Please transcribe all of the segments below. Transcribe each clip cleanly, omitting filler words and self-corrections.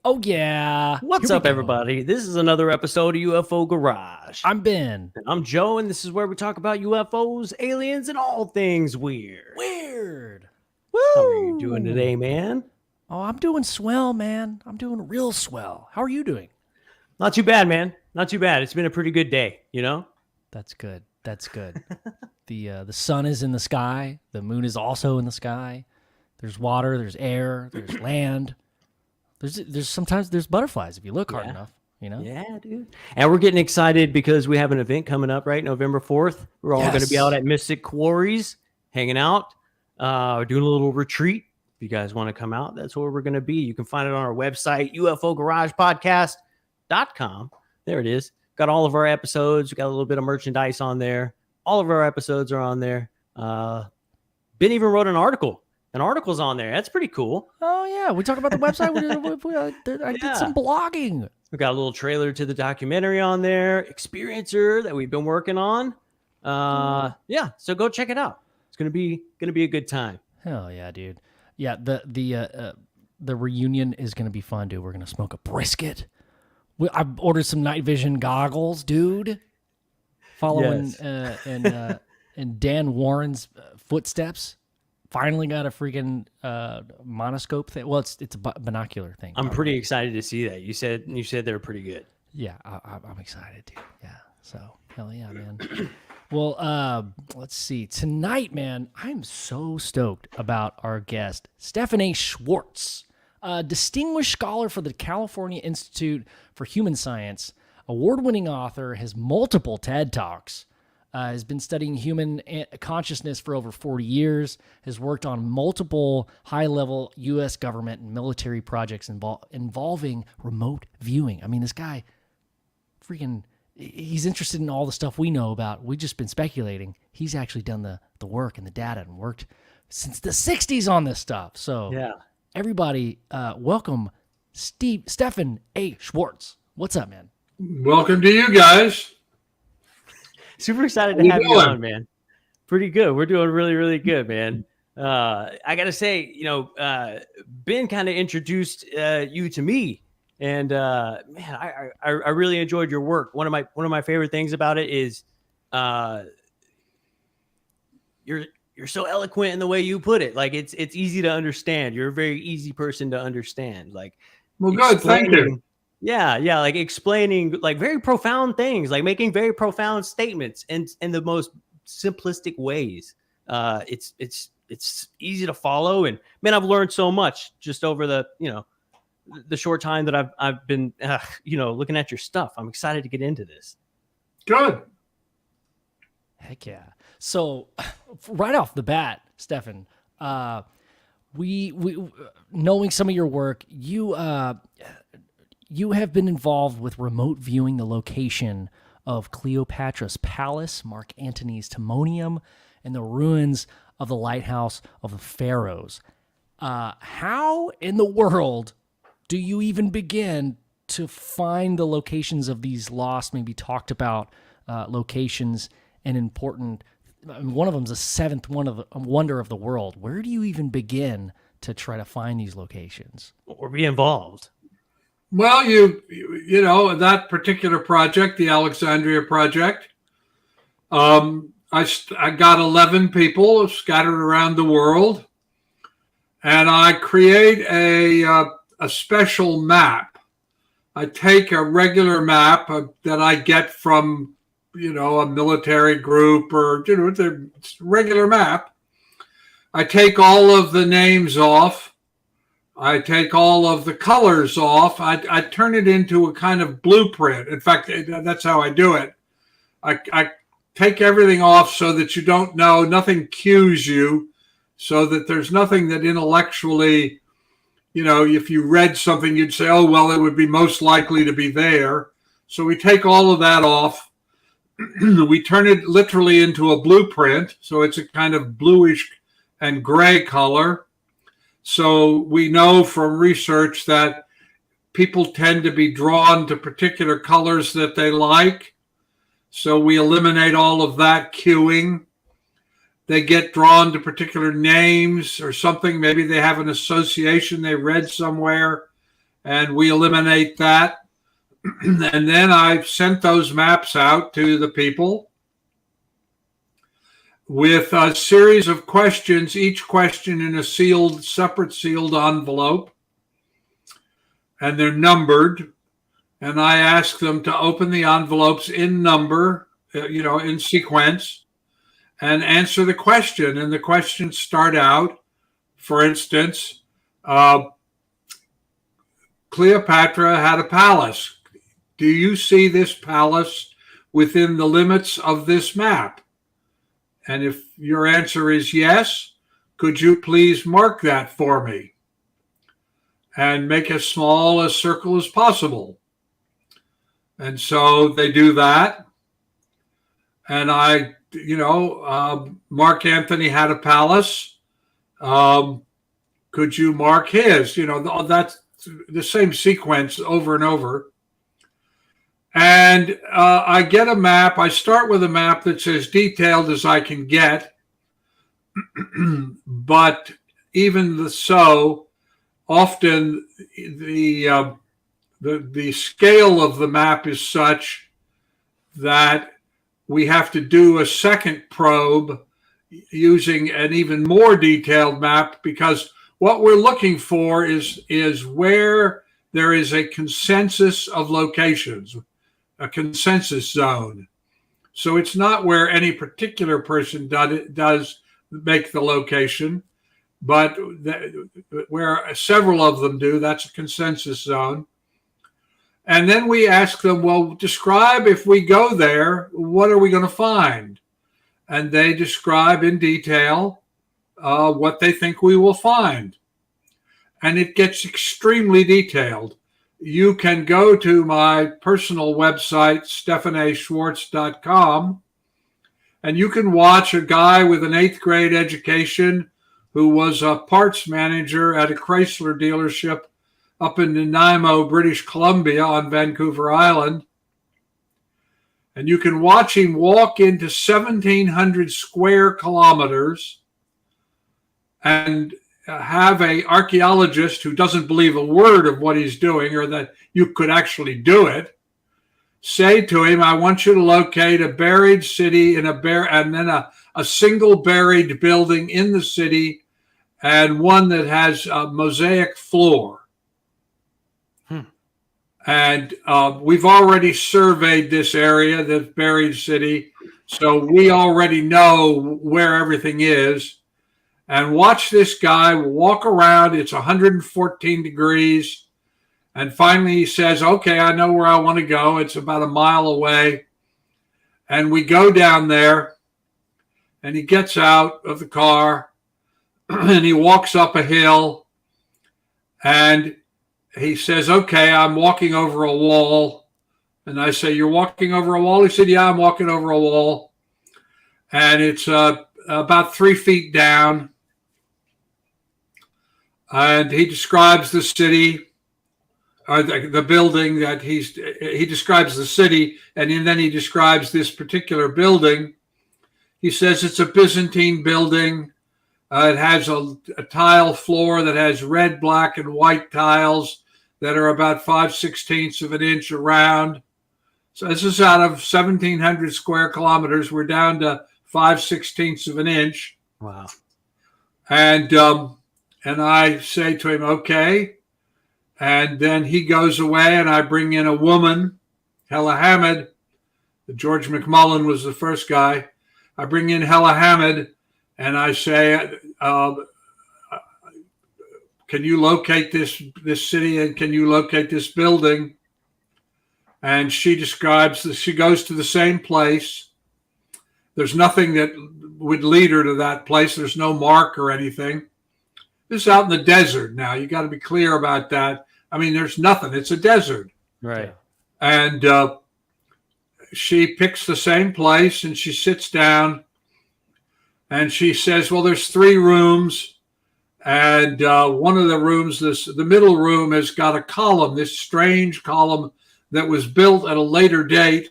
Oh, yeah. What's up, everybody? This is another episode of UFO Garage. I'm Ben. And I'm Joe, and this is where we talk about UFOs, aliens, and all things weird. Weird. Woo! How are you doing today, man? Oh, I'm doing swell, man. I'm doing real swell. How are you doing? Not too bad, man. Not too bad. It's been a pretty good day, you know? That's good. That's good. The sun is in the sky. The moon is also in the sky. There's water. There's air. There's land. There's sometimes there's butterflies if you look hard enough, you know? Yeah, dude. And we're getting excited because we have an event coming up, right? November 4th. We're all going to be out at Mystic Quarries, hanging out, doing a little retreat. If you guys want to come out, that's where we're going to be. You can find it on our website, UFOGaragePodcast.com. There it is. Got all of our episodes. We got a little bit of merchandise on there. All of our episodes are on there. Ben even wrote an article. An article's on there. That's pretty cool. Oh, yeah. We talk about the website. I did some blogging. We got a little trailer to the documentary on there. Experiencer that we've been working on. Yeah, so go check it out. It's gonna be a good time. Hell yeah, dude. Yeah, the reunion is gonna be fun, dude. We're gonna smoke a brisket. I ordered some night vision goggles, dude. Following in Dan Warren's footsteps. Finally got a freaking monoscope thing. Well, it's a binocular thing. I'm pretty excited to see that. You said they were pretty good. Yeah, I'm excited, dude. Yeah, so hell yeah, man. Well, let's see. Tonight, man, I'm so stoked about our guest, Stephan A. Schwartz, a distinguished scholar for the California Institute for Human Science, award-winning author, has multiple TED Talks. Has been studying human consciousness for over 40 years, has worked on multiple high-level U.S. government and military projects involving remote viewing. I mean, this guy, he's interested in all the stuff we know about. We've just been speculating. He's actually done the work and the data and worked since the 60s on this stuff. So yeah, everybody, welcome Stephan A. Schwartz. What's up, man? Welcome to you guys. Super excited to have you on, man. Pretty good. We're doing really, really good, man. I got to say, Ben kind of introduced you to me, and man, I really enjoyed your work. One of my favorite things about it is you're so eloquent in the way you put it. Like it's easy to understand. You're a very easy person to understand. Like, well, good. Thank you. Yeah, like explaining like very profound things, like making very profound statements in the most simplistic ways. It's easy to follow, and man, I've learned so much just over the short time that I've been looking at your stuff. I'm excited to get into this. Good. Heck yeah. So right off the bat, Stephan, we knowing some of your work, you have been involved with remote viewing the location of Cleopatra's Palace, Mark Antony's Timonium, and the ruins of the Lighthouse of the Pharaohs. How in the world do you even begin to find the locations of these lost, maybe talked about locations and important? One of them is the seventh wonder of the world. Where do you even begin to try to find these locations? Or be involved? Well, you know, that particular project, the Alexandria project, I got 11 people scattered around the world, and I create a special map. I take a regular map that I get from, a military group or, it's a regular map. I take all of the names off. I take all of the colors off. I turn it into a kind of blueprint. In fact, that's how I do it. I take everything off so that you don't know, nothing cues you, so that there's nothing that intellectually, if you read something, you'd say, oh, well, it would be most likely to be there. So we take all of that off. We turn it literally into a blueprint. So it's a kind of bluish and gray color. So we know from research that people tend to be drawn to particular colors that they like. So we eliminate all of that cueing. They get drawn to particular names or something. Maybe they have an association they read somewhere, and we eliminate that. And then I sent those maps out to the people with a series of questions, each question in a separate sealed envelope. And they're numbered. And I ask them to open the envelopes in number, in sequence, and answer the question. And the questions start out, for instance, Cleopatra had a palace. Do you see this palace within the limits of this map? And if your answer is yes, could you please mark that for me and make as small a circle as possible? And so they do that. And Mark Antony had a palace. Could you mark his? That's the same sequence over and over. And I get a map. I start with a map that's as detailed as I can get. But even so, often the scale of the map is such that we have to do a second probe using an even more detailed map, because what we're looking for is where there is a consensus of locations, a consensus zone. So it's not where any particular person does make the location, but where several of them do. That's a consensus zone. And then we ask them, well, describe, if we go there, what are we going to find? And they describe in detail what they think we will find. And it gets extremely detailed. You can go to my personal website, StephanASchwartz.com, and you can watch a guy with an 8th grade education who was a parts manager at a Chrysler dealership up in Nanaimo, British Columbia on Vancouver Island. And you can watch him walk into 1,700 square kilometers and have an archaeologist who doesn't believe a word of what he's doing, or that you could actually do it, say to him, I want you to locate a buried city and then a single buried building in the city, and one that has a mosaic floor. And we've already surveyed this area, the buried city, so we already know where everything is. And watch this guy walk around. It's 114 degrees. And finally he says, okay, I know where I want to go. It's about a mile away. And we go down there, and he gets out of the car and he walks up a hill, and he says, okay, I'm walking over a wall. And I say, you're walking over a wall? He said, yeah, I'm walking over a wall. And it's about 3 feet down. And he describes the city, or the building that he describes the city, and then he describes this particular building. He says it's a Byzantine building. It has a tile floor that has red, black, and white tiles that are about 5/16 of an inch around. So this is out of 1,700 square kilometers. We're down to 5/16 of an inch. Wow. And I say to him, okay. And then he goes away, and I bring in a woman, Hella Hamid. George McMullen was the first guy. I bring in Hella Hamid, and I say, can you locate this city, and can you locate this building? And she describes that she goes to the same place. There's nothing that would lead her to that place. There's no mark or anything. This is out in the desert now. You got to be clear about that. I mean, there's nothing. It's a desert. Right. And she picks the same place, and she sits down, and she says, well, there's 3 rooms. And one of the rooms, the middle room, has got a column, this strange column that was built at a later date.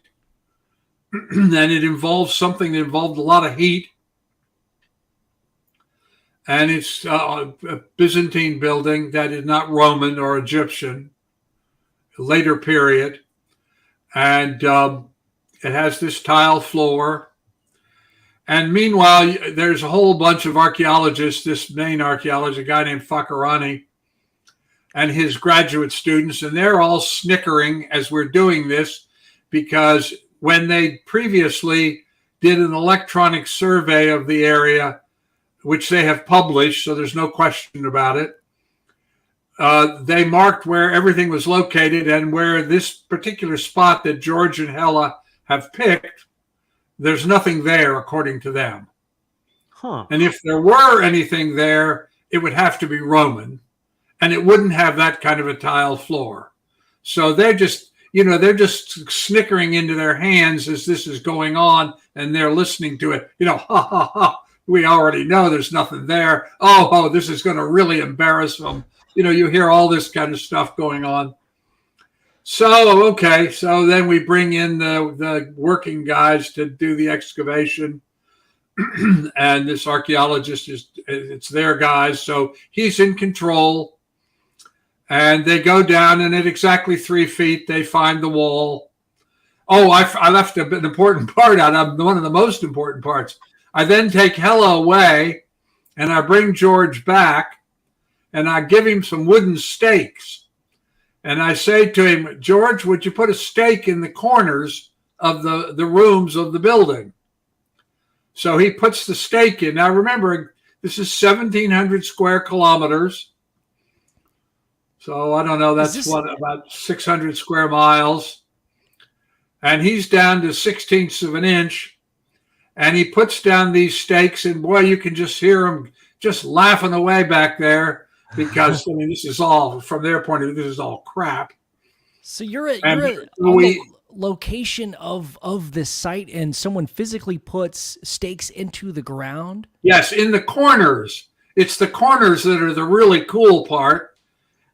And it involves something that involved a lot of heat. And it's a Byzantine building that is not Roman or Egyptian. later period. And it has this tile floor. And meanwhile, there's a whole bunch of archaeologists, this main archaeologist, a guy named Faculty, and his graduate students, and they're all snickering as we're doing this, because when they previously did an electronic survey of the area, which they have published, so there's no question about it, they marked where everything was located, and where this particular spot that George and Hella have picked, there's nothing there according to them. Huh. And if there were anything there, it would have to be Roman, and it wouldn't have that kind of a tile floor. So they're just, they're just snickering into their hands as this is going on, and they're listening to it. Ha ha ha. We already know there's nothing there. Oh, this is going to really embarrass them. You hear all this kind of stuff going on. So, okay. So then we bring in the working guys to do the excavation. And this archaeologist it's their guys. So he's in control. And they go down, and at exactly 3 feet, they find the wall. Oh, I left an important part out of one of the most important parts. I then take Hella away, and I bring George back, and I give him some wooden stakes. And I say to him, George, would you put a stake in the corners of the rooms of the building? So he puts the stake in. Now, remember, this is 1,700 square kilometers. So I don't know, that's about 600 square miles. And he's down to 1/16 of an inch. And he puts down these stakes, and boy, you can just hear him just laughing away back there. Because this is all, from their point of view, this is all crap. So you're at the location of this site, and someone physically puts stakes into the ground? Yes, in the corners. It's the corners that are the really cool part.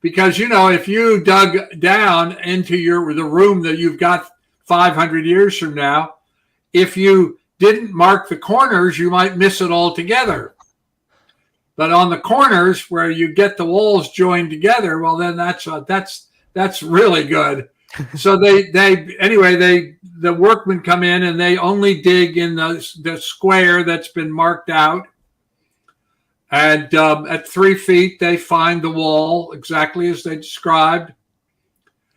Because, if you dug down into the room that you've got 500 years from now, if you didn't mark the corners, you might miss it altogether. But on the corners where you get the walls joined together, well, then that's really good. So the workmen come in, and they only dig in the square that's been marked out. And at 3 feet, they find the wall exactly as they described.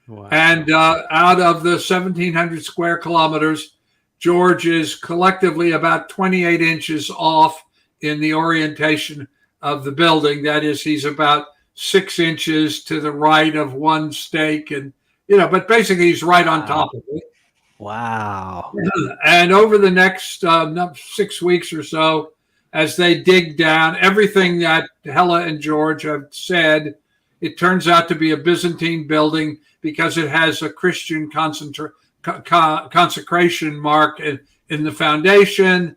Wow. And out of the 1,700 square kilometers, George is collectively about 28 inches off in the orientation of the building. That is, he's about 6 inches to the right of one stake, and but basically he's right on top of it. Wow. And over the next 6 weeks or so, as they dig down, everything that Hella and George have said, it turns out to be a Byzantine building, because it has a Christian consecration mark in the foundation.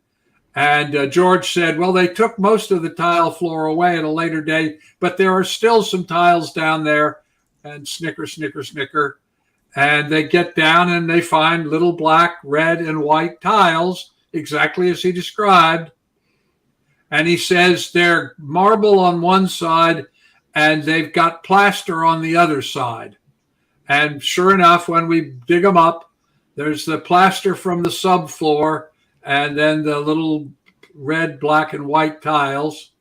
And George said, well, they took most of the tile floor away at a later date, but there are still some tiles down there. And snicker, snicker, snicker. And they get down, and they find little black, red, and white tiles, exactly as he described. And he says they're marble on one side, and they've got plaster on the other side. And sure enough, when we dig them up, there's the plaster from the subfloor, and then the little red, black, and white tiles,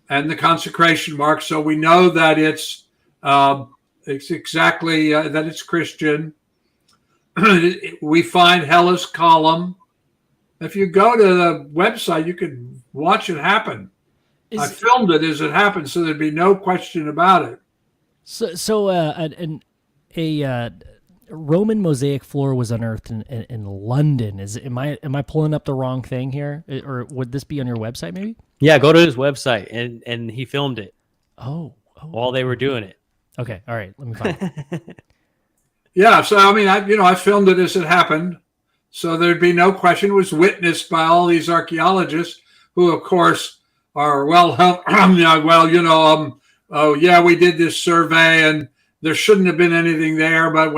and the consecration mark. So we know that it's exactly that it's Christian. We find Hella's column. If you go to the website, you can watch it happen. I filmed it as it happened, so there'd be no question about it. So a Roman mosaic floor was unearthed in London. Am I pulling up the wrong thing here, or would this be on your website maybe? Yeah, go to his website, and he filmed it. Oh, while they were doing it. Okay, all right, let me find it. Yeah, so I filmed it as it happened, so there'd be no question. It was witnessed by all these archaeologists, who, of course, are oh yeah, we did this survey, and there shouldn't have been anything there, but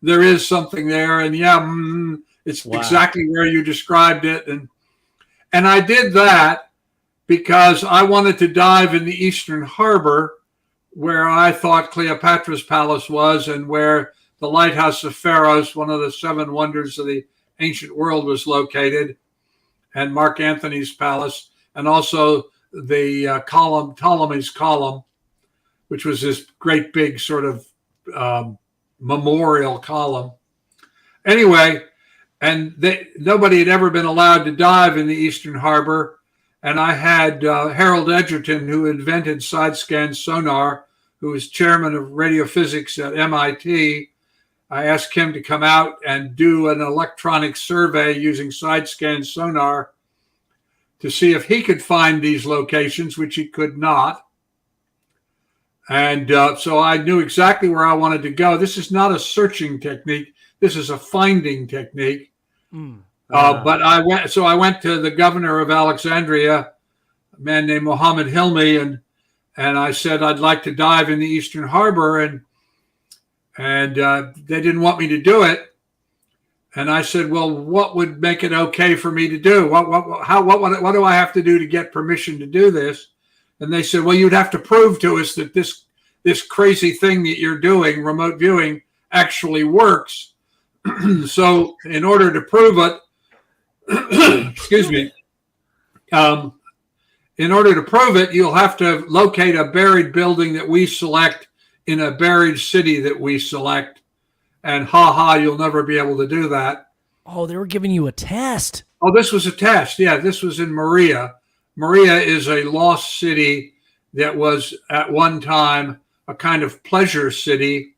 there is something there, and it's exactly where you described it, and I did that because I wanted to dive in the Eastern Harbor, where I thought Cleopatra's palace was, and where the lighthouse of Pharos, one of the 7 wonders of the ancient world, was located, and Mark Antony's palace, and also the Ptolemy's column, which was this great big sort of memorial column. Anyway, and nobody had ever been allowed to dive in the Eastern Harbor. And I had Harold Edgerton, who invented side-scan sonar, who was chairman of radiophysics at MIT. I asked him to come out and do an electronic survey using side-scan sonar to see if he could find these locations, which he could not. And so I knew exactly where I wanted to go. This is not a searching technique. This is a finding technique. But I went to the governor of Alexandria, a man named Mohammed Hilmi, and I said I'd like to dive in the Eastern Harbor, and they didn't want me to do it. And I said, well, what would make it okay for me to do? What do I have to do to get permission to do this? And they said, well, you'd have to prove to us that this crazy thing that you're doing, remote viewing, actually works. So in order to prove it, excuse me, in order to prove it, you'll have to locate a buried building that we select in a buried city that we select. And you'll never be able to do that. Oh, they were giving you a test. Oh, this was a test. Yeah, this was in Maria. Maria is a lost city that was at one time a kind of pleasure city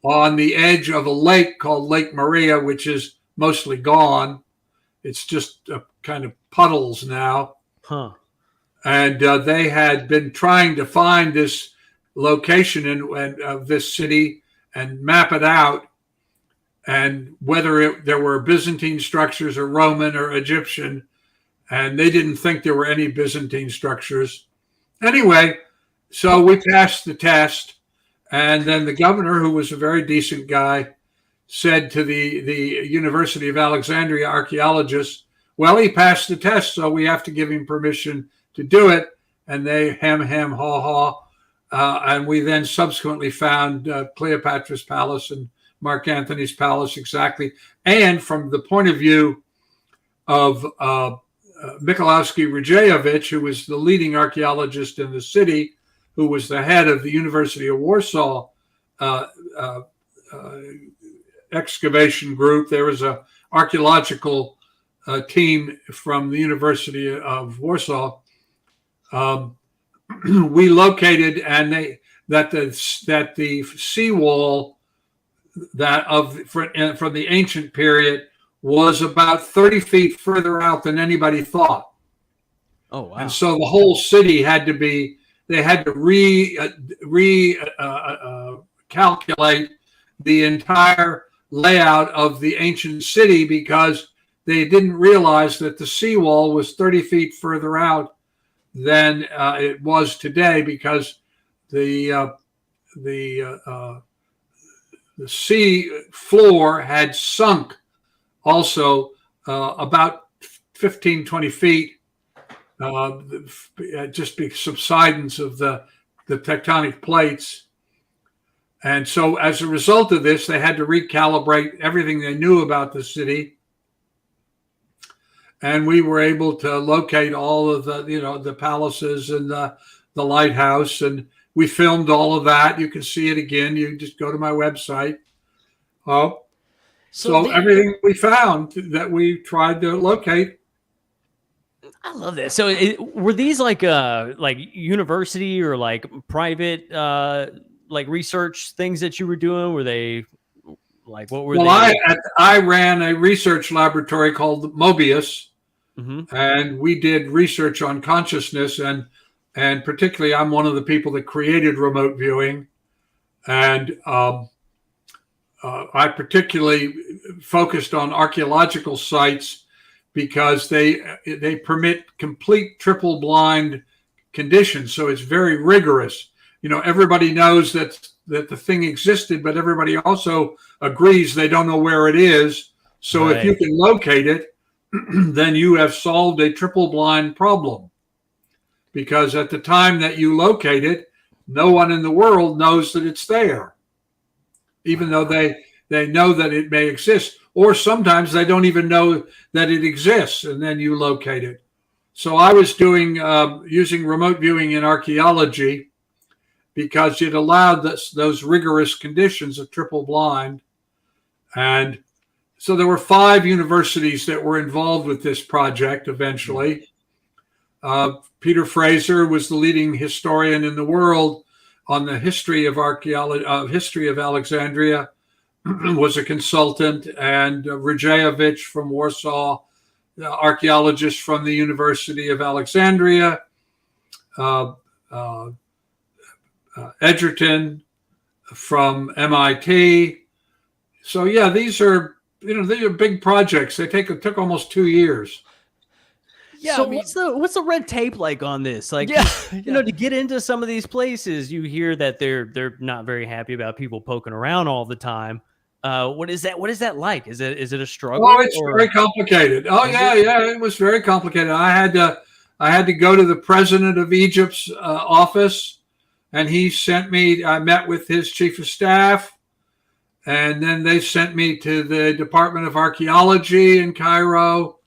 on the edge of a lake called Lake Maria, which is mostly gone. It's just kind of puddles now. And they had been trying to find this location of this city and map it out, and whether there were Byzantine structures or Roman or Egyptian, and they didn't think there were any Byzantine structures. Anyway, so we passed the test, and then the governor, who was a very decent guy, said to the University of Alexandria archaeologists, well, he passed the test, so we have to give him permission to do it. And they hem, haw. And we then subsequently found Cleopatra's palace and Mark Antony's palace exactly. And from the point of view of Mikolowski Radzejewicz, who was the leading archaeologist in the city, who was the head of the University of Warsaw excavation group. There was an archaeological team from the University of Warsaw. We located that the seawall from the ancient period was about 30 feet further out than anybody thought. Oh, wow. And so the whole city had to calculate the entire layout of the ancient city, because they didn't realize that the seawall was 30 feet further out than it was today, because the sea floor had sunk also about 15, 20 feet, just because subsidence of the tectonic plates. And so as a result of this, they had to recalibrate everything they knew about the city. And we were able to locate all of the palaces and the lighthouse. And we filmed all of that. You can see it again. You just go to my website. So everything we found that we tried to locate. I love that. So were these like university or like private like research things that you were doing? Were they like, what were they? I ran a research laboratory called Mobius, and we did research on consciousness, and particularly I'm one of the people that created remote viewing, and I particularly focused on archaeological sites because they permit complete triple blind conditions, so it's very rigorous. Everybody knows that the thing existed, but everybody also agrees they don't know where it is. So If you can locate it, then you have solved a triple blind problem. Because at the time that you locate it, no one in the world knows that it's there, even though they know that it may exist. Or sometimes they don't even know that it exists, and then you locate it. So I was doing using remote viewing in archaeology because it allowed those rigorous conditions of triple blind. And so there were 5 universities that were involved with this project eventually. Peter Fraser was the leading historian in the world on the history of archaeology, history of Alexandria, was a consultant, and Rajevich from Warsaw, the archaeologist from the University of Alexandria, Edgerton from MIT. So yeah, these are big projects. They took almost 2 years. Yeah, so what's the red tape like on this? Like, to get into some of these places, you hear that they're not very happy about people poking around all the time. What is that? What is that like? Is it a struggle? Oh, it's very complicated. Oh yeah, it was very complicated. I had to go to the president of Egypt's office, and he sent me. I met with his chief of staff, and then they sent me to the Department of Archaeology in Cairo,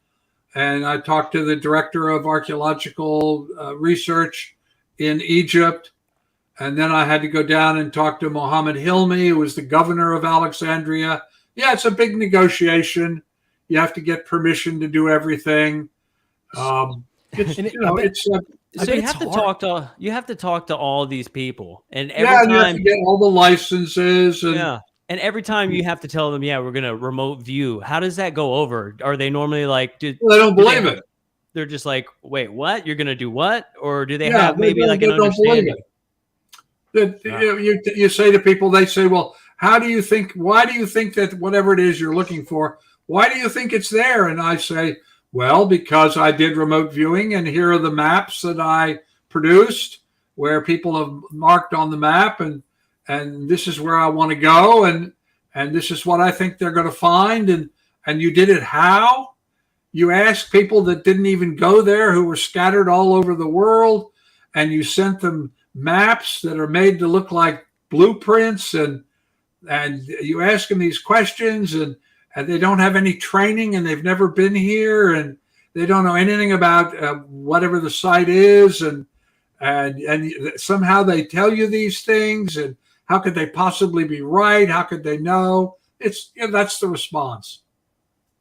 and I talked to the director of archaeological research in Egypt. And then I had to go down and talk to Mohammed Hilmi, who was the governor of Alexandria. Yeah, it's a big negotiation. You have to get permission to do everything. So you have to talk to all these people, and every time you have to get all the licenses. And and every time you have to tell them, we're going to remote view. How does that go over? Are they normally like, they don't believe it? They're just like, wait, what? You're going to do what? Or do they have maybe like an understanding? You say to people, they say, well, why do you think that whatever it is you're looking for, why do you think it's there? And I say, well, because I did remote viewing, and here are the maps that I produced where people have marked on the map, and this is where I want to go, and this is what I think they're going to find. And you did it how? You asked people that didn't even go there, who were scattered all over the world, and you sent them maps that are made to look like blueprints, and you ask them these questions, and they don't have any training, and they've never been here, and they don't know anything about whatever the site is, and somehow they tell you these things, and how could they possibly be right? How could they know? That's the response.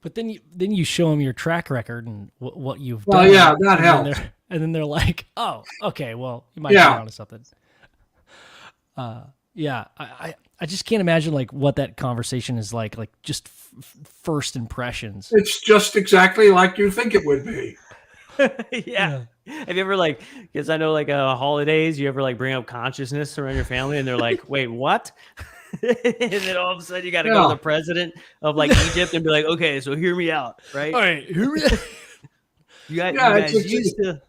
But then you show them your track record and what you've done. Well, yeah, that helps. And then they're like, oh, okay, well, you might be onto something. I just can't imagine like what that conversation is like just first impressions. It's just exactly like you think it would be. Yeah. Have you ever because I know holidays, you ever bring up consciousness around your family, and they're like, wait, what? And then all of a sudden you got to go to the president of Egypt and be like, okay, so hear me out, right? All right, hear me out. You guys used to.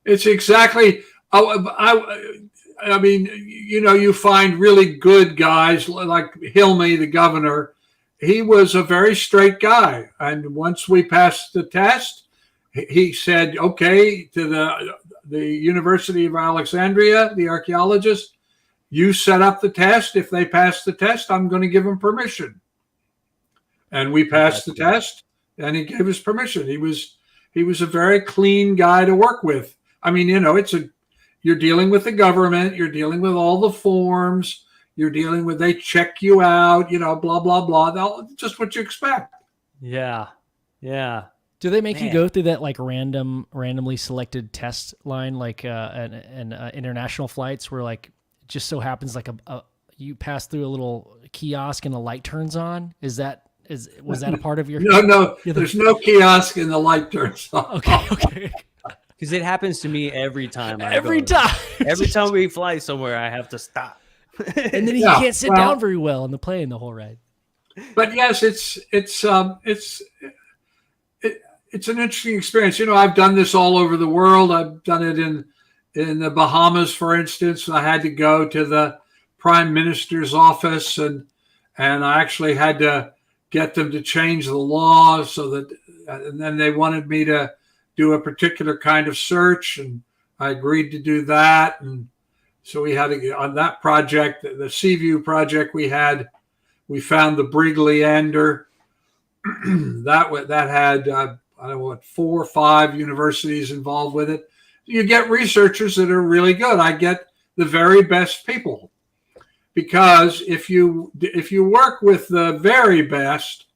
It's exactly. I mean, you find really good guys like Hilmi, the governor. He was a very straight guy, and once we passed the test, he said, "Okay," to the University of Alexandria, the archaeologist, "You set up the test. If they pass the test, I'm going to give them permission." And we passed the test, and he gave us permission. He was a very clean guy to work with. I mean, you're dealing with the government, you're dealing with all the forms, they check you out, blah, blah, blah. Just what you expect. Yeah. Yeah. Do they make you go through that randomly selected test line, an international flights where it just so happens you pass through a little kiosk and the light turns on? Was that a part of your? No. There's no kiosk and the light turns on. Okay. Because it happens to me every time. Every time we fly somewhere, I have to stop. And then you can't sit down very well on the plane the whole ride. But yes, it's an interesting experience. I've done this all over the world. I've done it in the Bahamas, for instance. I had to go to the prime minister's office, and I actually had to get them to change the law and then they wanted me to do a particular kind of search, and I agreed to do that. And So we had on that project, the Seaview project, we found the Brig Leander. that had I don't know what, 4 or 5 universities involved with it. You get researchers that are really good. I get the very best people, because if you work with the very best,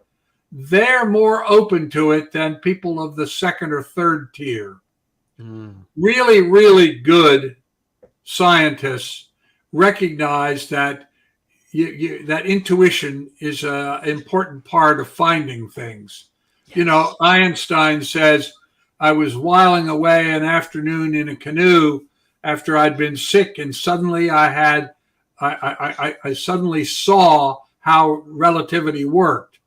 they're more open to it than people of the second or third tier. Really, really good scientists recognize that that intuition is an important part of finding things. Yes. You know, Einstein says, I was whiling away an afternoon in a canoe after I'd been sick, and suddenly I suddenly saw how relativity worked.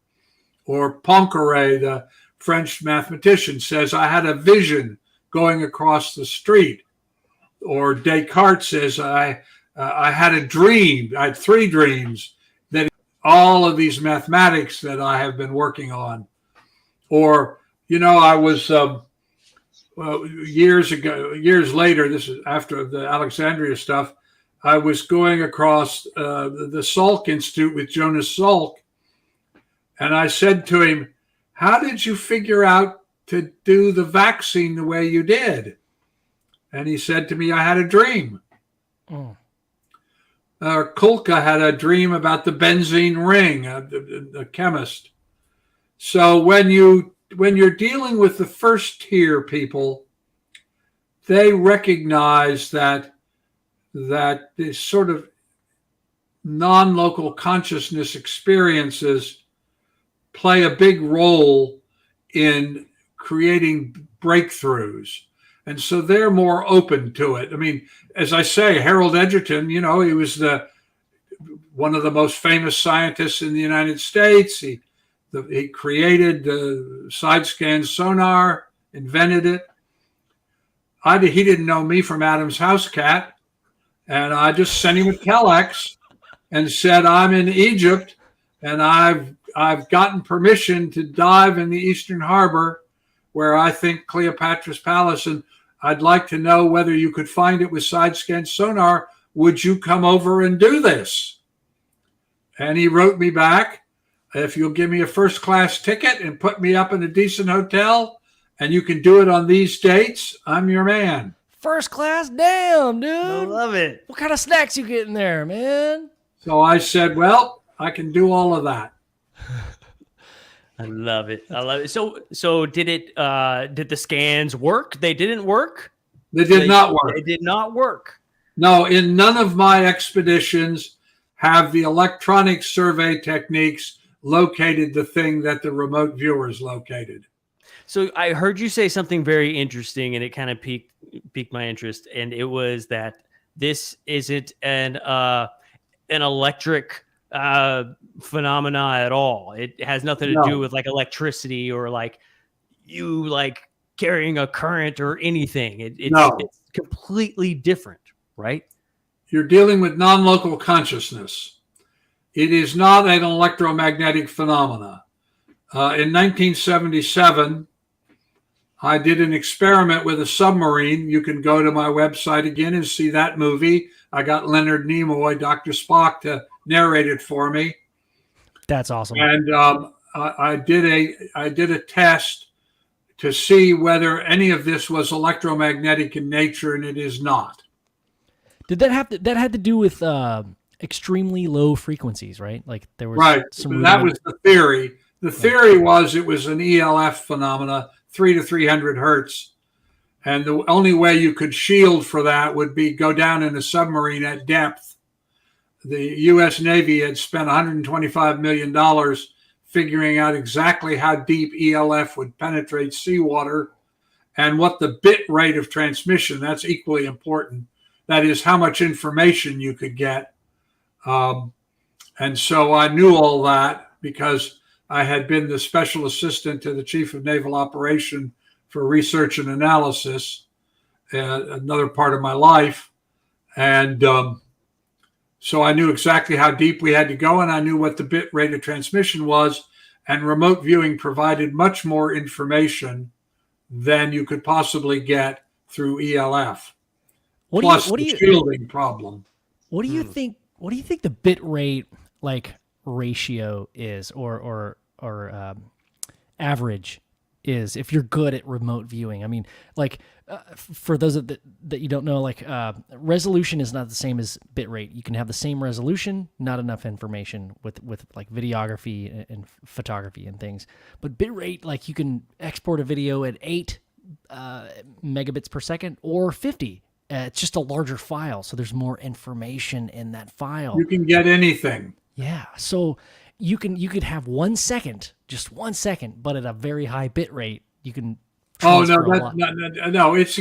Or Poincaré, the French mathematician, says, I had a vision going across the street. Or Descartes says, I had a dream. I had 3 dreams. That all of these mathematics that I have been working on. Or, you know, I was years later, this is after the Alexandria stuff, I was going across the Salk Institute with Jonas Salk, and I said to him, how did you figure out to do the vaccine the way you did? And he said to me, I had a dream. Kulka had a dream about the benzene ring, the chemist. So when you're dealing with the first tier people, they recognize that this sort of non-local consciousness experiences play a big role in creating breakthroughs. And so they're more open to it. I mean, as I say, Harold Edgerton, you know, he was one of the most famous scientists in the United States. He created the side scan sonar, invented it. He didn't know me from Adam's house cat. And I just sent him a telex and said, I'm in Egypt and I've gotten permission to dive in the Eastern Harbor where I think Cleopatra's Palace, and I'd like to know whether you could find it with side scan sonar. Would you come over and do this? And he wrote me back, if you'll give me a first class ticket and put me up in a decent hotel and you can do it on these dates, I'm your man. First class? Damn, dude. I love it. What kind of snacks you getting there, man? So I said, well, I can do all of that. I love it. I love it. So did the scans work? They didn't work? They did not work. They did not work. No, in none of my expeditions have the electronic survey techniques located the thing that the remote viewers located. So I heard you say something very interesting, and it kind of piqued my interest. And it was that this isn't an electric phenomena at all. It has nothing to do with like electricity or like you like carrying a current or anything. It's completely different, right? You're dealing with non-local consciousness. It is not an electromagnetic phenomena. In 1977, I did an experiment with a submarine. You can go to my website again and see that movie. I got Leonard Nimoy, Dr. Spock, to narrate it for me. That's awesome. And I did a test to see whether any of this was electromagnetic in nature, and it is not. Did that had to do with extremely low frequencies, right? Like there was right. That was the theory. The theory was it was an ELF phenomena, 300 to 300 hertz. And the only way you could shield for that would be go down in a submarine at depth. The U.S. Navy had spent $125 million figuring out exactly how deep ELF would penetrate seawater and what the bit rate of transmission, that's equally important. That is how much information you could get. And so I knew all that because I had been the special assistant to the Chief of Naval Operation for research and analysis, another part of my life. And so I knew exactly how deep we had to go, and I knew what the bit rate of transmission was. And remote viewing provided much more information than you could possibly get through ELF. plus the shielding problem. What do you think? What do you think the bit rate like ratio is, or average is, if you're good at remote viewing? I mean, like for those that you don't know, like resolution is not the same as bit rate. You can have the same resolution, not enough information with like videography and photography and things. But bit rate, like you can export a video at 8 megabits per second or 50. It's just a larger file, so there's more information in that file. You can get anything. Yeah, so you could have 1 second, just 1 second, but at a very high bit rate, you can. Oh no! It's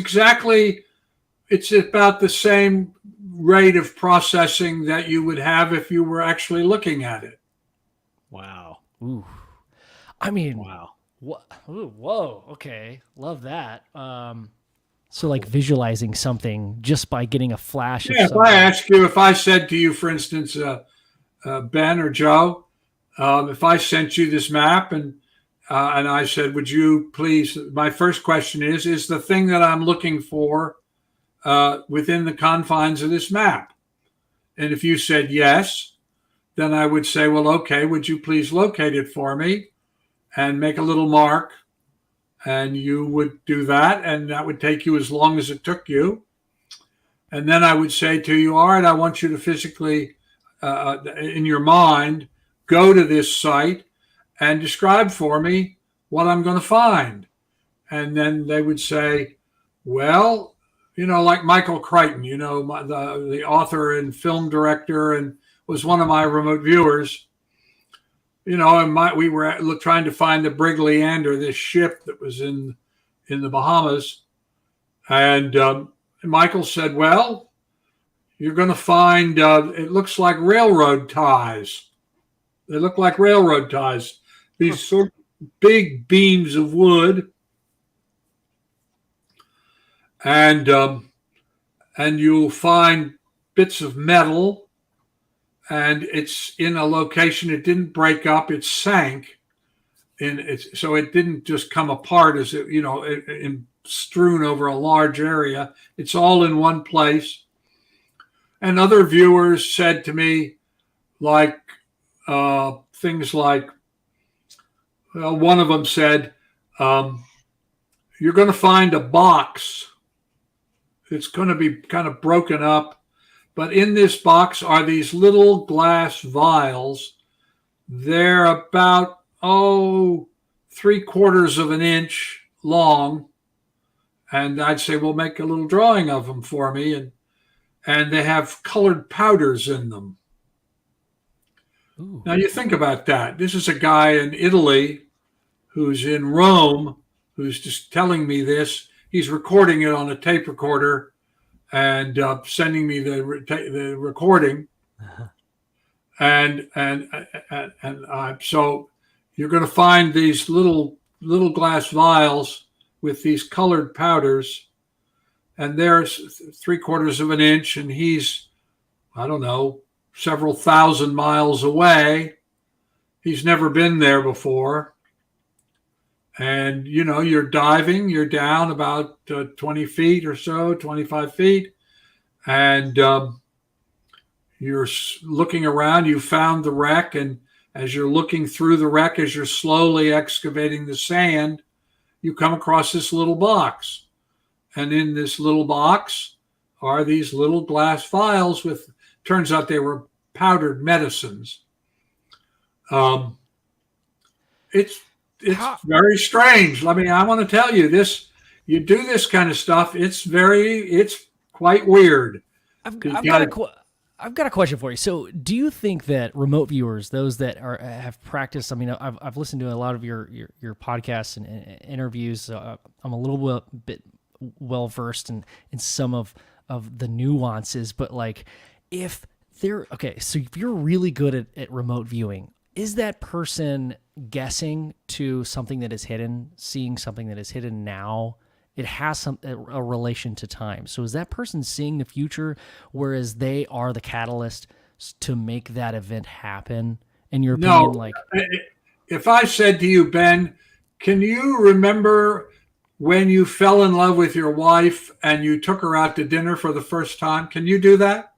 about the same rate of processing that you would have if you were actually looking at it. Wow. Ooh. I mean. Wow. What? Ooh, whoa. Okay. Love that. So like visualizing something just by getting a flash. Yeah. If I said to you, for instance, Ben or Joe, if I sent you this map and I said, would you please, my first question is the thing that I'm looking for within the confines of this map? And if you said yes, then I would say, well, okay, would you please locate it for me and make a little mark? And you would do that, and that would take you as long as it took you. And then I would say to you, all right, I want you to physically, in your mind, go to this site and describe for me what I'm going to find. And then they would say, well, like Michael Crichton, the author and film director, and was one of my remote viewers. And we were trying to find the Brig Leander, this ship that was in the Bahamas. And Michael said, well, you're going to find, it looks like railroad ties. They look like railroad ties. These sort of big beams of wood. And you'll find bits of metal. And it's in a location, it didn't break up, it sank. So it didn't just come apart as it, strewn over a large area. It's all in one place. And other viewers said to me, like, things like, one of them said, you're going to find a box. It's going to be kind of broken up. But in this box are these little glass vials. They're about, 3/4 of an inch long. And I'd say, well, make a little drawing of them for me. And they have colored powders in them. Ooh. Now you think about that. This is a guy in Italy who's in Rome, who's just telling me this. He's recording it on a tape recorder and sending me the recording. Uh-huh. And so you're going to find these little glass vials with these colored powders, and there's 3/4 of an inch, and he's, several thousand miles away. He's never been there before. And, you're diving, you're down about 20 feet or so, 25 feet. And you're looking around, you found the wreck. And as you're looking through the wreck, as you're slowly excavating the sand, you come across this little box. And in this little box are these little glass vials with, turns out they were powdered medicines. It's very strange. I mean, I want to tell you this, you do this kind of stuff, it's quite weird. I've got a question for you. So do you think that remote viewers, those that have practiced, I mean, I've listened to a lot of your podcasts and interviews. So I'm a little bit well-versed in some of the nuances, but like if you're really good at remote viewing, is that person guessing to something that is hidden, seeing something that is hidden now? It has a relation to time. So is that person seeing the future, whereas they are the catalyst to make that event happen? In your opinion, if I said to you, Ben, can you remember when you fell in love with your wife and you took her out to dinner for the first time? Can you do that?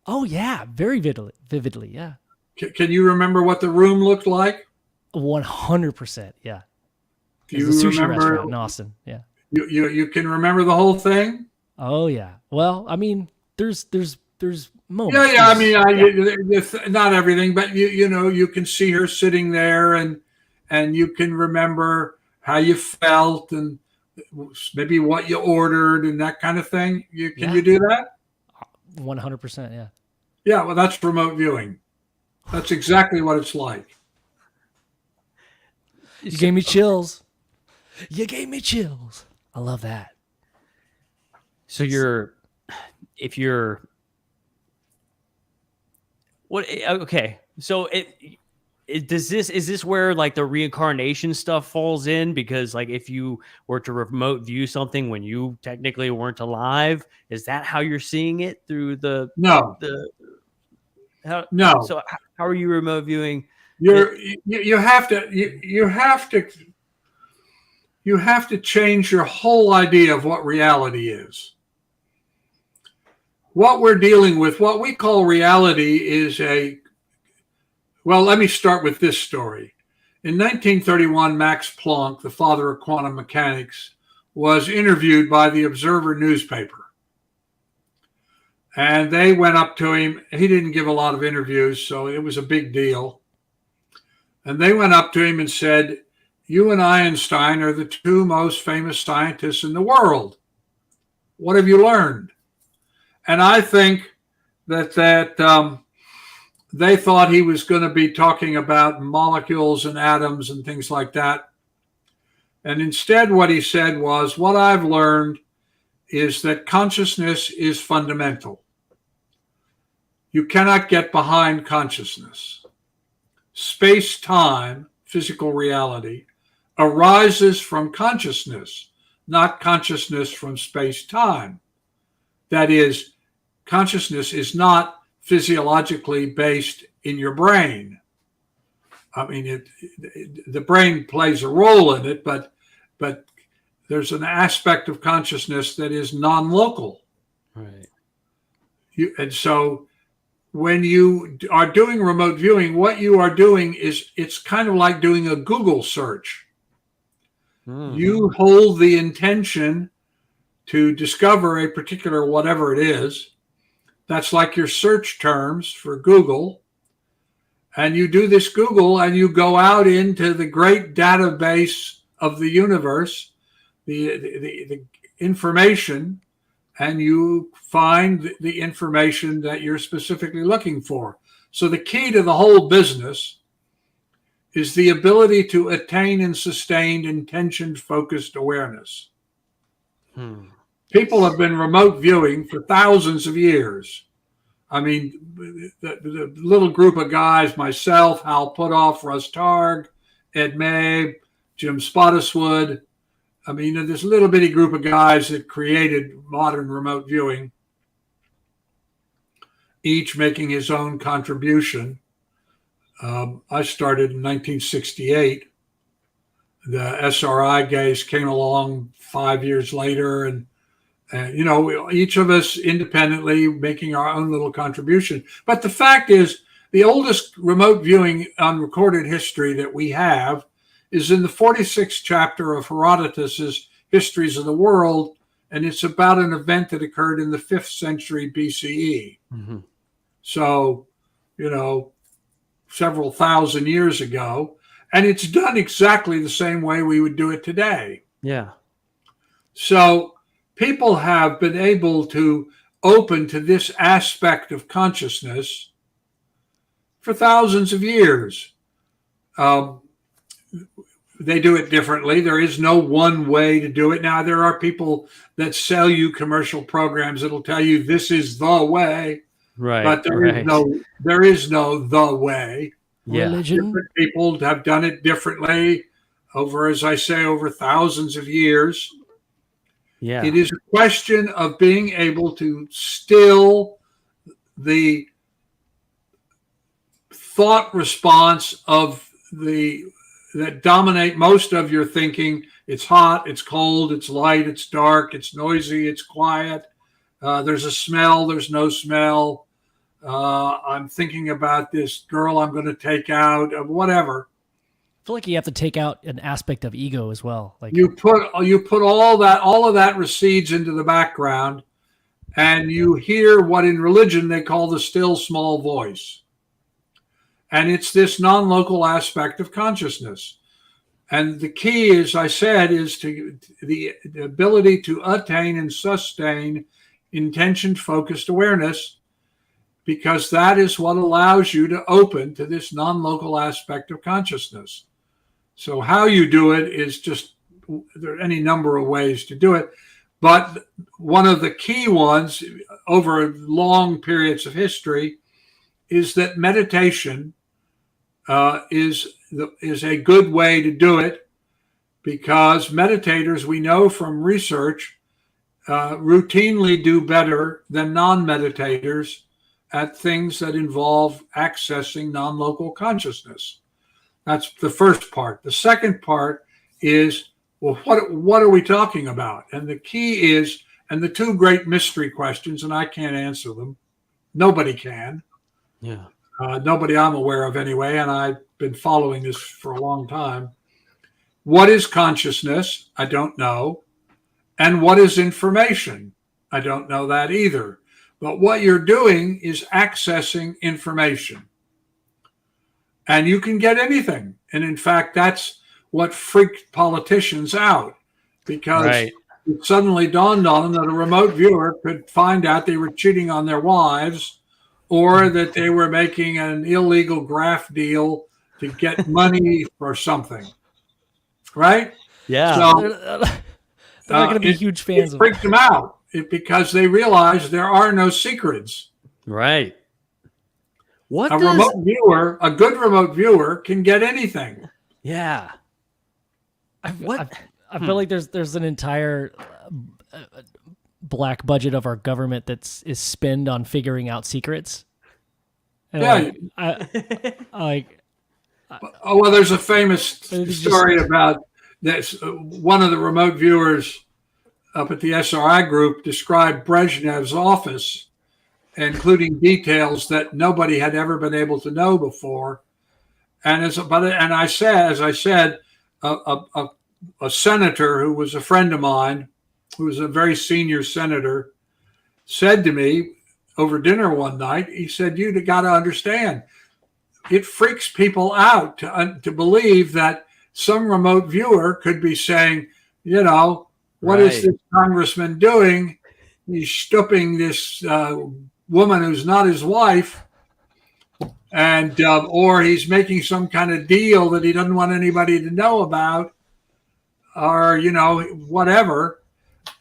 Oh yeah, very vividly. Yeah, Can you remember what the room looked like? 100%. Yeah, Do it's a you sushi remember? restaurant in Austin. Yeah. You can remember the whole thing? Oh yeah. Well, I mean, there's moments. Yeah. I There's- mean, yeah. not everything, but you can see her sitting there, and you can remember how you felt and maybe what you ordered and that kind of thing. Can you do that? 100%. Yeah. Yeah. Well, that's remote viewing. That's exactly what it's like. You gave me chills. You gave me chills. I love that. So if you're what? Okay. So is this where like the reincarnation stuff falls in? Because like if you were to remote view something when you technically weren't alive, is that how you're seeing it through the No. No. So how are you remote viewing? You have to change your whole idea of what reality is. What we're dealing with, what we call reality, is well, let me start with this story. In 1931, Max Planck, the father of quantum mechanics, was interviewed by the Observer newspaper. And they went up to him. He didn't give a lot of interviews, so it was a big deal. And they went up to him and said, "You and Einstein are the two most famous scientists in the world. What have you learned?" And I think that they thought he was going to be talking about molecules and atoms and things like that. And instead, what he said was, "What I've learned is that consciousness is fundamental. You cannot get behind consciousness. Space-time, physical reality, arises from consciousness, not consciousness from space-time. That is, consciousness is not physiologically based in your brain. I mean, the brain plays a role in it, but there's an aspect of consciousness that is non-local. Right. And so when you are doing remote viewing, what you are doing is it's kind of like doing a Google search. Mm-hmm. You hold the intention to discover a particular whatever it is. That's like your search terms for Google. And you do this Google and you go out into the great database of the universe, the information, and you find the information that you're specifically looking for. So the key to the whole business is the ability to attain and sustain intention focused awareness. People have been remote viewing for thousands of years. I mean, the little group of guys, myself, Hal Puthoff, Russ Targ, Ed May, Jim Spottiswoode. I mean, this little bitty group of guys that created modern remote viewing, each making his own contribution. I started in 1968. The SRI guys came along 5 years later, and each of us independently making our own little contribution. But the fact is, the oldest remote viewing on recorded history that we have is in the 46th chapter of Herodotus's Histories of the World, and it's about an event that occurred in the 5th century BCE. Mm-hmm. So, several thousand years ago, and it's done exactly the same way we would do it today. Yeah. So people have been able to open to this aspect of consciousness for thousands of years. They do it differently. There is no one way to do it. Now, there are people that sell you commercial programs that'll tell you this is the way, right? But there is no the way. Yeah. Religion. Different people have done it differently over, as I say, over thousands of years. Yeah. It is a question of being able to still the thought response of that dominate most of your thinking It's hot, it's cold, it's light, it's dark, it's noisy, it's quiet. There's a smell, there's no smell. I'm thinking about this girl I'm going to take out, whatever. I feel like you have to take out an aspect of ego as well. Like You put all of that recedes into the background, and you hear what in religion they call the still small voice. And it's this non-local aspect of consciousness. And the key, as I said, is to the ability to attain and sustain intention-focused awareness, because that is what allows you to open to this non-local aspect of consciousness. So how you do it is just, there are any number of ways to do it. But one of the key ones over long periods of history is that meditation is a good way to do it, because meditators, we know from research, routinely do better than non-meditators at things that involve accessing non-local consciousness. That's the first part. The second part is, well, what are we talking about? And the key is, and the two great mystery questions, and I can't answer them. Nobody can. Yeah. Nobody I'm aware of anyway, and I've been following this for a long time. What is consciousness? I don't know. And what is information? I don't know that either. But what you're doing is accessing information. And you can get anything. And in fact, that's what freaked politicians out, because it suddenly dawned on them that a remote viewer could find out they were cheating on their wives, or that they were making an illegal graft deal to get money for something. Right? Yeah. So they're not going to be huge fans it freaked them out because they realized there are no secrets. Right. What a good remote viewer can get anything. Yeah. I feel like there's an entire black budget of our government is spent on figuring out secrets. And well, there's a famous story about this. One of the remote viewers up at the SRI group described Brezhnev's office, including details that nobody had ever been able to know before. And as I said, a senator who was a friend of mine, who was a very senior senator, said to me over dinner one night, he said, "You got to understand, it freaks people out to believe that some remote viewer could be saying, what is this congressman doing? He's stooping this woman who's not his wife, and or he's making some kind of deal that he doesn't want anybody to know about, or whatever,"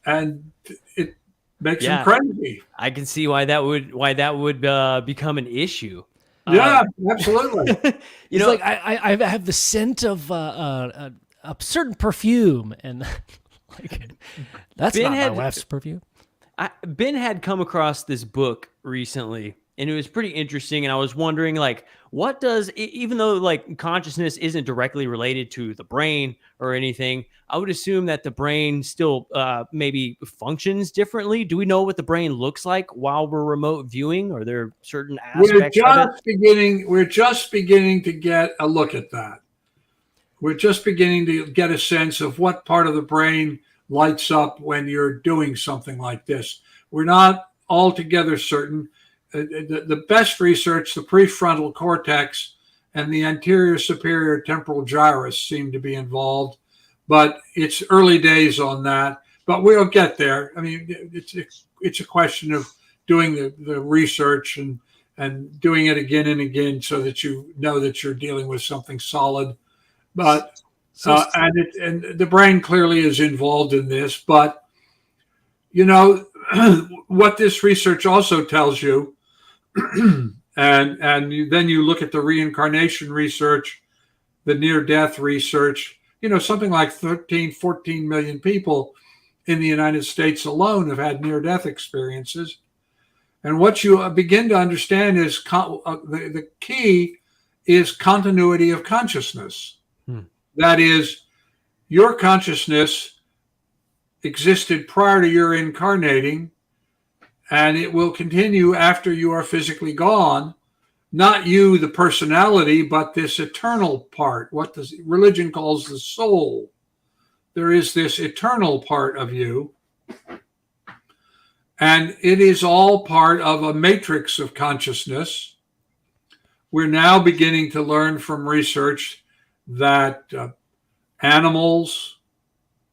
and it makes him crazy. I can see why that would become an issue. Yeah, absolutely. Like I have the scent of a certain perfume, and like that's not my wife's perfume. Ben had come across this book recently, and it was pretty interesting. And I was wondering, what does, even though consciousness isn't directly related to the brain or anything, I would assume that the brain still maybe functions differently. Do we know what the brain looks like while we're remote viewing? Are there certain aspects of it? We're just beginning to get a look at that. We're just beginning to get a sense of what part of the brain lights up when you're doing something like this. We're not altogether certain. The best research, the prefrontal cortex and the anterior superior temporal gyrus seem to be involved, but it's early days on that. But we'll get there. I mean, it's a question of doing the research and doing it again and again so that you know that you're dealing with something solid. But and the brain clearly is involved in this. But what this research also tells you, and then you look at the reincarnation research, the near-death research. Something like 13, 14 million people in the United States alone have had near-death experiences. And what you begin to understand is the key is continuity of consciousness. That is, your consciousness existed prior to your incarnating, and it will continue after you are physically gone. Not you, the personality, but this eternal part, what the religion calls the soul. There is this eternal part of you, and it is all part of a matrix of consciousness. We're now beginning to learn from research that animals,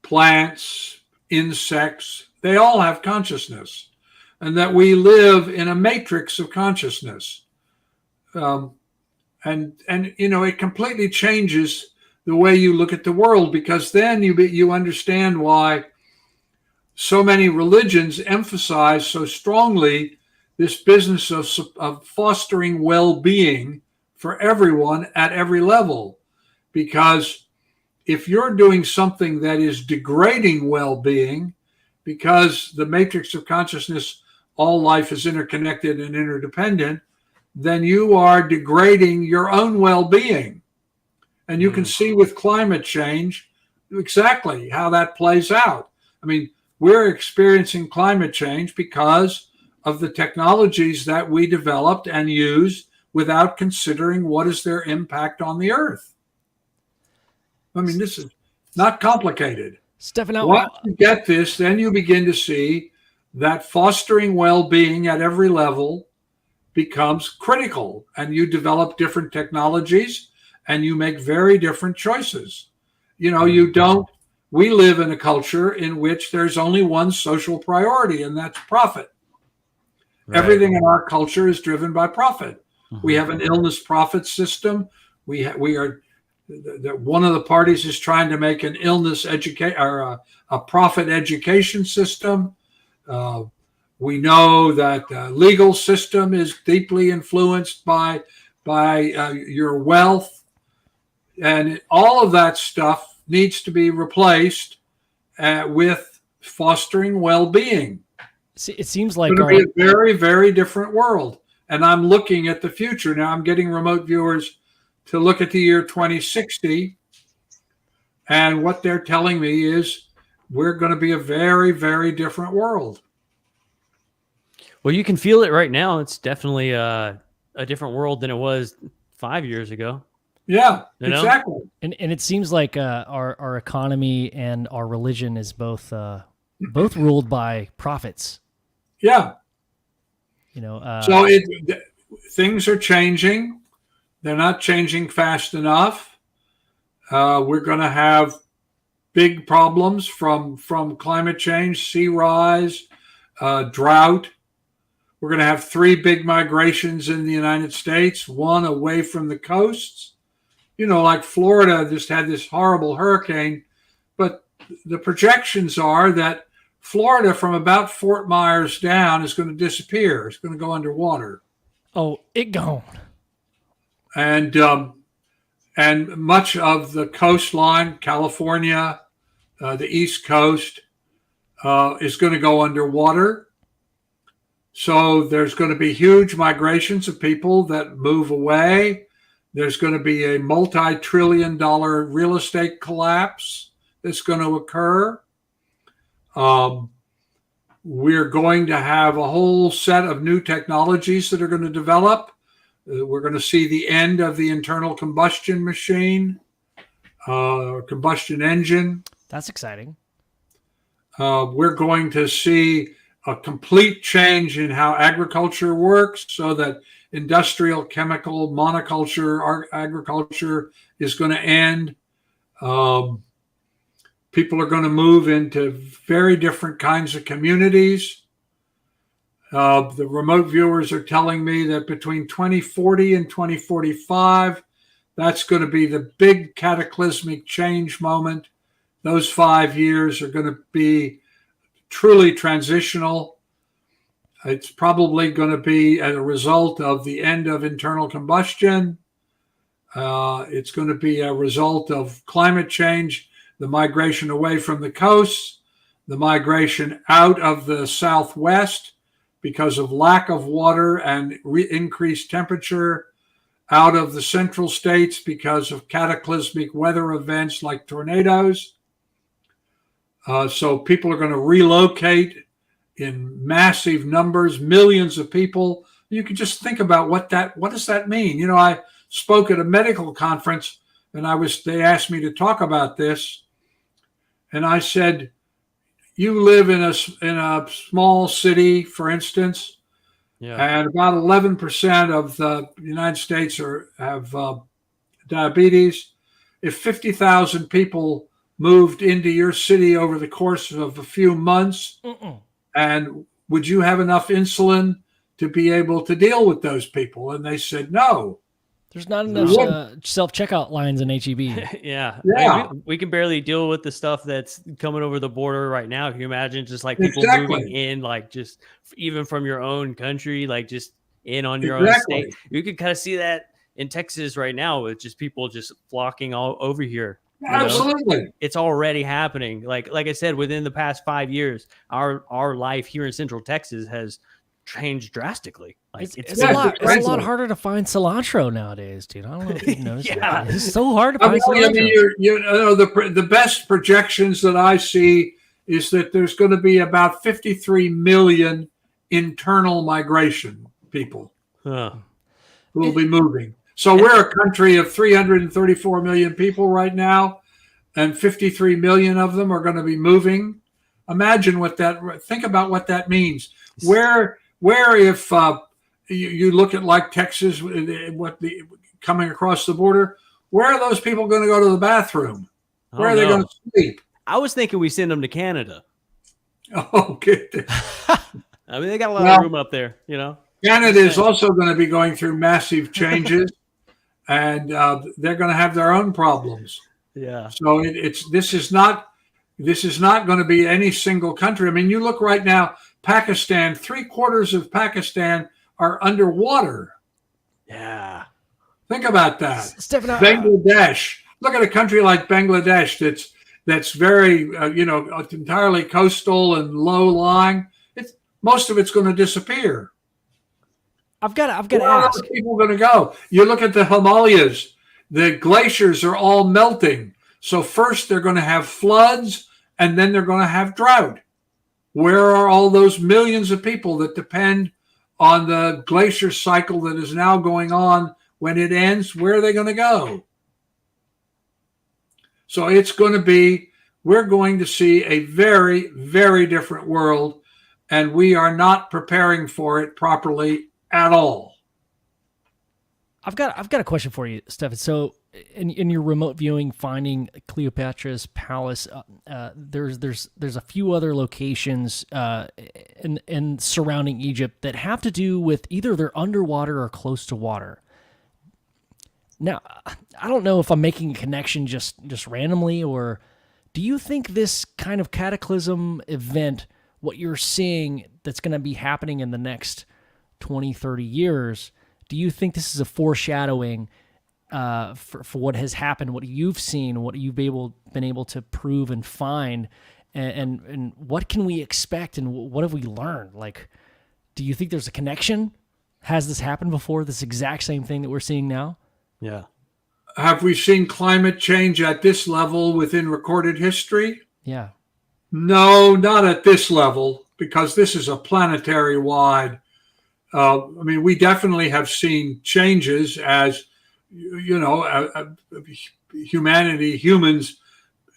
plants, insects, they all have consciousness, and that we live in a matrix of consciousness. And you know, it completely changes the way you look at the world, because then you understand why so many religions emphasize so strongly this business of fostering well-being for everyone at every level. Because if you're doing something that is degrading well-being, because the matrix of consciousness, all life is interconnected and interdependent, then you are degrading your own well-being. And you can see with climate change exactly how that plays out. I mean, we're experiencing climate change because of the technologies that we developed and used without considering what is their impact on the earth. I mean, this is not complicated. Stefan, once you get this, then you begin to see that fostering well-being at every level becomes critical, and you develop different technologies and you make very different choices. You know, we live in a culture in which there's only one social priority, and that's profit. Right. Everything in our culture is driven by profit. We have an illness profit system. We are one of the parties is trying to make an illness a profit education system. We know that the legal system is deeply influenced by your wealth, and all of that stuff needs to be replaced with fostering well-being. It seems like it's going to be a very, very different world. And I'm looking at the future now. I'm getting remote viewers to look at the year 2060, and what they're telling me is we're going to be a very, very different world. Well, you can feel it right now. It's definitely a different world than it was 5 years ago. Yeah, exactly. And it seems like our economy and our religion is both ruled by profits. Yeah. You know. So things are changing. They're not changing fast enough. We're going to have big problems from climate change, sea rise, drought. We're going to have 3 big migrations in the United States, one away from the coasts. You know, like Florida just had this horrible hurricane, but the projections are that Florida from about Fort Myers down is going to disappear. It's going to go underwater. Oh, it gone. And much of the coastline, California, the East Coast, is going to go underwater. So there's going to be huge migrations of people that move away. There's going to be a multi-trillion-dollar real estate collapse that's going to occur. We're going to have a whole set of new technologies that are going to develop. We're going to see the end of the internal combustion machine, combustion engine. That's exciting. We're going to see a complete change in how agriculture works, so that industrial chemical monoculture agriculture is going to end. People are going to move into very different kinds of communities. The remote viewers are telling me that between 2040 and 2045, that's going to be the big cataclysmic change moment. Those 5 years are going to be truly transitional. It's probably going to be as a result of the end of internal combustion. It's going to be a result of climate change, the migration away from the coasts, the migration out of the Southwest because of lack of water and increased temperature, out of the central states because of cataclysmic weather events like tornadoes. So people are going to relocate in massive numbers, millions of people. You can just think about what does that mean? You know, I spoke at a medical conference, and they asked me to talk about this, and I said, you live in a small city, for instance, and about 11% of the United States have diabetes. If 50,000 people moved into your city over the course of a few months, and would you have enough insulin to be able to deal with those people? And they said no. There's not enough self-checkout lines in HEB. Yeah. I mean, we can barely deal with the stuff that's coming over the border right now. Can you imagine just like people moving in, like just even from your own country, like just in on your own state? You can kind of see that in Texas right now with just people just flocking all over here. Absolutely. It's already happening. Like I said, within the past 5 years, our life here in Central Texas has changed drastically. Like it's a lot harder to find cilantro nowadays, dude. I don't know if you've noticed that. It's so hard to find cilantro. I mean, the best projections that I see is that there's going to be about 53 million internal migration people who will be moving. So we're a country of 334 million people right now, and 53 million of them are going to be moving. Imagine think about what that means. Where if you look at like Texas, coming across the border, where are those people going to go to the bathroom? Where are they going to sleep? I was thinking we send them to Canada. Oh, good. I mean, they got a lot of room up there, you know. Canada is also going to be going through massive changes, and they're going to have their own problems. Yeah. So this is not going to be any single country. I mean, you look right now, Pakistan, 3/4 of Pakistan are underwater. Yeah. Think about that. Stephan, Bangladesh. Look at a country like Bangladesh that's very entirely coastal and low lying. Most of it's going to disappear. I've got to ask. Where are people going to go? You look at the Himalayas. The glaciers are all melting. So first they're going to have floods, and then they're going to have drought. Where are all those millions of people that depend on the glacier cycle that is now going on? When it ends, where are they going to go? So we're going to see a very, very different world, and we are not preparing for it properly at all. I've got a question for you, Stefan. So in your remote viewing, finding Cleopatra's palace, there's a few other locations in surrounding Egypt that have to do with either they're underwater or close to water. Now, I don't know if I'm making a connection just randomly, or do you think this kind of cataclysm event, what you're seeing that's going to be happening in the next 20, 30 years, do you think this is a foreshadowing for what has happened, what you've seen, what you've been able to prove and find, and what can we expect, and what have we learned? Like, do you think there's a connection? Has this happened before, this exact same thing that we're seeing now? Yeah. Have we seen climate change at this level within recorded history? Yeah. No, not at this level, because this is a planetary wide. We definitely have seen changes as, humans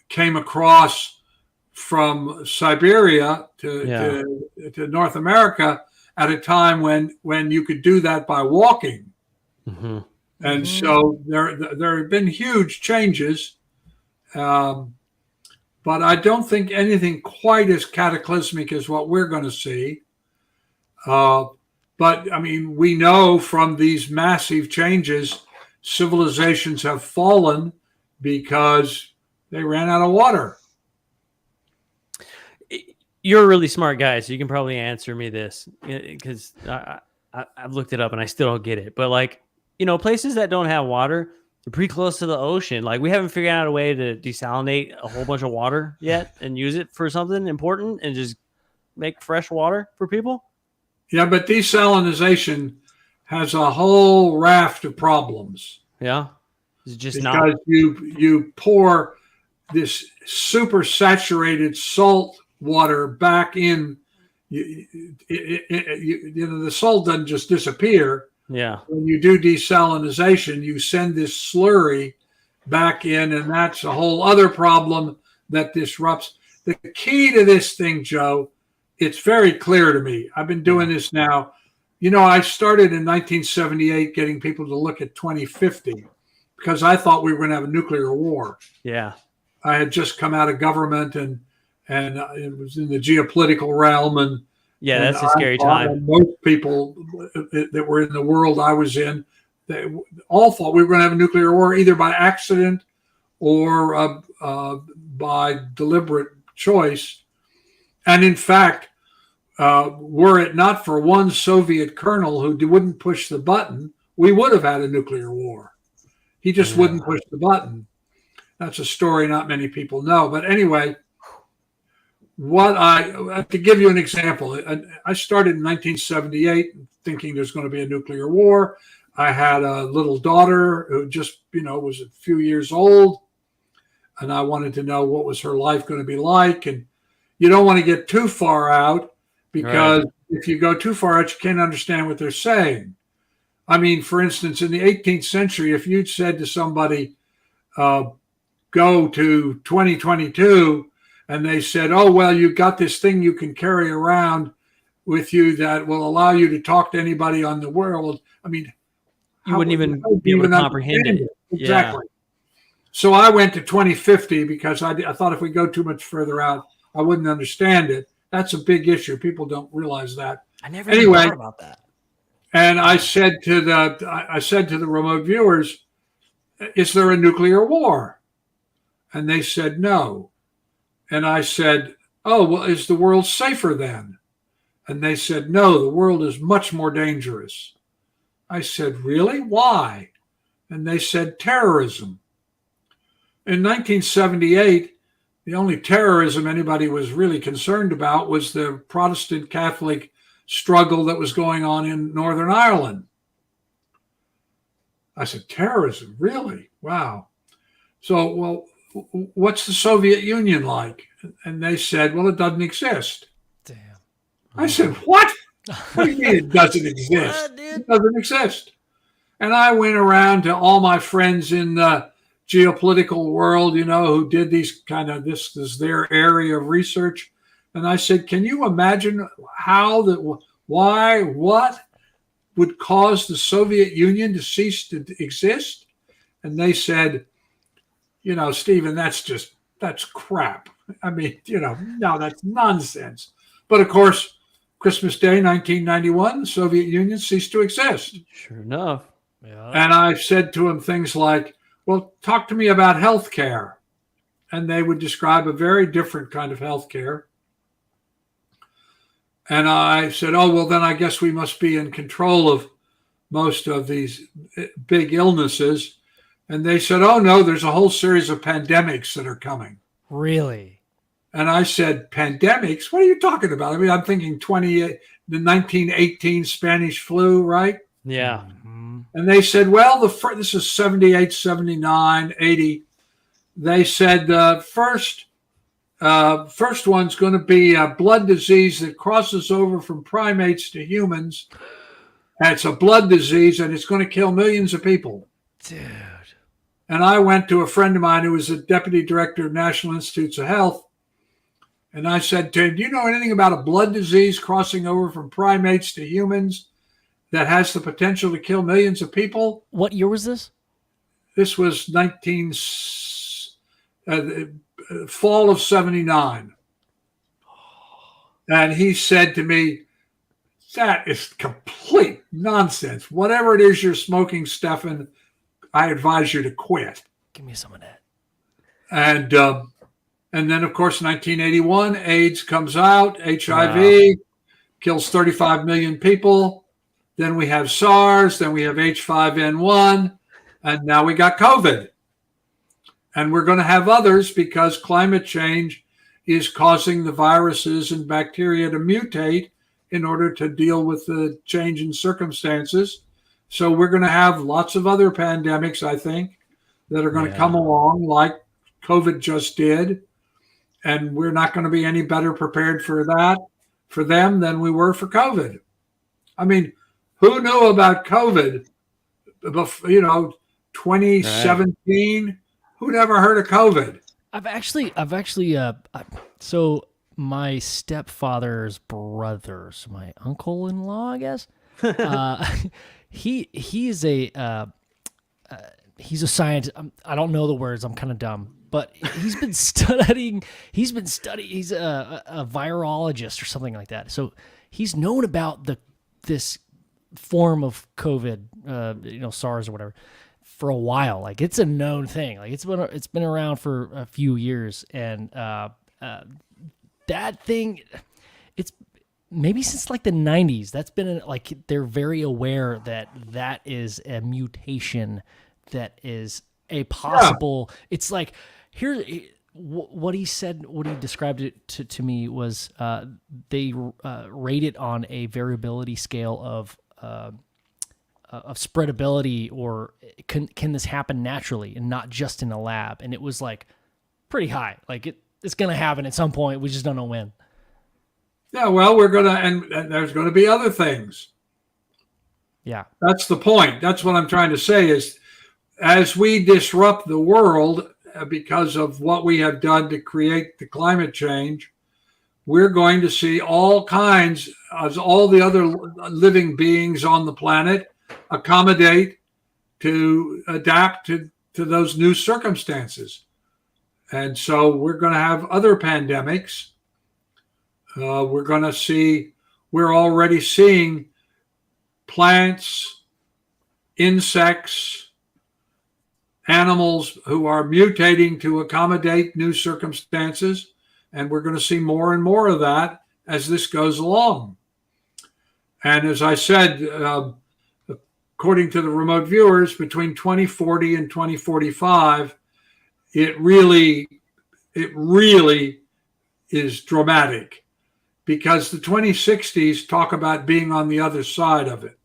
came across from Siberia to North America at a time when you could do that by walking. Mm-hmm. And so there have been huge changes, but I don't think anything quite as cataclysmic as what we're going to see. But I mean, we know from these massive changes, civilizations have fallen because they ran out of water. You're a really smart guy, so you can probably answer me this, because I've looked it up and I still don't get it. But places that don't have water, they're pretty close to the ocean. Like, we haven't figured out a way to desalinate a whole bunch of water yet and use it for something important and just make fresh water for people. Yeah, but desalination has a whole raft of problems. Yeah, it's just because you pour this super saturated salt water back in. The salt doesn't just disappear. Yeah. When you do desalinization, you send this slurry back in, and that's a whole other problem that disrupts. The key to this thing, Joe, it's very clear to me. I've been doing this now. I started in 1978 getting people to look at 2050 because I thought we were going to have a nuclear war. Yeah. I had just come out of government and it was in the geopolitical realm. And that's a scary time. Most people that were in the world I was in, they all thought we were going to have a nuclear war either by accident or by deliberate choice. And in fact, were it not for one Soviet colonel who wouldn't push the button, we would have had a nuclear war. He just wouldn't push the button. That's a story not many people know. But anyway, to give you an example, I started in 1978 thinking there's going to be a nuclear war. I had a little daughter who just, was a few years old, and I wanted to know what was her life going to be like. And you don't want to get too far out because if you go too far out, you can't understand what they're saying. I mean, for instance, in the 18th century, if you'd said to somebody, go to 2022, and they said, oh, well, you've got this thing you can carry around with you that will allow you to talk to anybody on the world. I mean, you wouldn't even be able to comprehend it. Exactly. Yeah. So I went to 2050 because I thought if we go too much further out, I wouldn't understand it. That's a big issue. People don't realize that. I never even thought about that. And I said to the remote viewers, is there a nuclear war? And they said no. And I said, oh, well, is the world safer then? And they said, no, the world is much more dangerous. I said, really? Why? And they said, terrorism. In 1978, the only terrorism anybody was really concerned about was the Protestant Catholic struggle that was going on in Northern Ireland. I said, terrorism? Really? Wow. So, well, what's the Soviet Union like? And they said, well, it doesn't exist. Damn. I said, what? What do you mean it doesn't exist? It doesn't exist. And I went around to all my friends in the geopolitical world, who did these this is their area of research. And I said, can you imagine what would cause the Soviet Union to cease to exist? And they said, Stephen, that's crap. I mean, no, that's nonsense. But of course, Christmas Day, 1991, the Soviet Union ceased to exist. Sure enough. Yeah. And I said to them things like, well, talk to me about healthcare. And they would describe a very different kind of healthcare. And I said, oh, well, then I guess we must be in control of most of these big illnesses. And they said, oh, no, there's a whole series of pandemics that are coming. Really? And I said, pandemics? What are you talking about? I mean, I'm thinking the 1918 Spanish flu, right? Yeah. Mm-hmm. And they said, well, this is 78, 79, 80. They said first one's going to be a blood disease that crosses over from primates to humans. And it's a blood disease, and it's going to kill millions of people. Dude. And I went to a friend of mine who was a deputy director of National Institutes of Health. And I said to him, do you know anything about a blood disease crossing over from primates to humans that has the potential to kill millions of people? What year was this? This was fall of 79. And he said to me, that is complete nonsense. Whatever it is you're smoking, Stefan, I advise you to quit. Give me some of that. And then, of course, 1981, AIDS comes out, HIV kills 35 million people. Then we have SARS, then we have H5N1, and now we got COVID. And we're going to have others because climate change is causing the viruses and bacteria to mutate in order to deal with the change in circumstances. So we're going to have lots of other pandemics, I think, that are going to come along, like COVID just did. And we're not going to be any better prepared for that, for them, than we were for COVID. I mean, who knew about COVID before, 2017? Right. Who never heard of COVID? I've actually, so my stepfather's brother, so my uncle-in-law, I guess, he's a scientist. I don't know the words. I'm kind of dumb, but he's been studying. He's a virologist or something like that. So he's known about this form of COVID, SARS or whatever, for a while. Like, it's a known thing. Like, it's been around for a few years, and that thing, it's maybe since like the 90s. That's been like, they're very aware that is a mutation that is a possible. Yeah. It's like, here, what he said, what he described it to me was they rate it on a variability scale of spreadability, or can this happen naturally and not just in a lab? And it was like pretty high. Like, it's going to happen at some point. We just don't know when. Yeah, well, we're going to, and there's going to be other things. Yeah. That's the point. That's what I'm trying to say is, as we disrupt the world because of what we have done to create the climate change, we're going to see all kinds, as all the other living beings on the planet accommodate to adapt to those new circumstances. And so we're going to have other pandemics. We're already seeing plants, insects, animals who are mutating to accommodate new circumstances. And we're going to see more and more of that as this goes along. And as I said, according to the remote viewers, between 2040 and 2045, it really is dramatic, because the 2060s talk about being on the other side of it.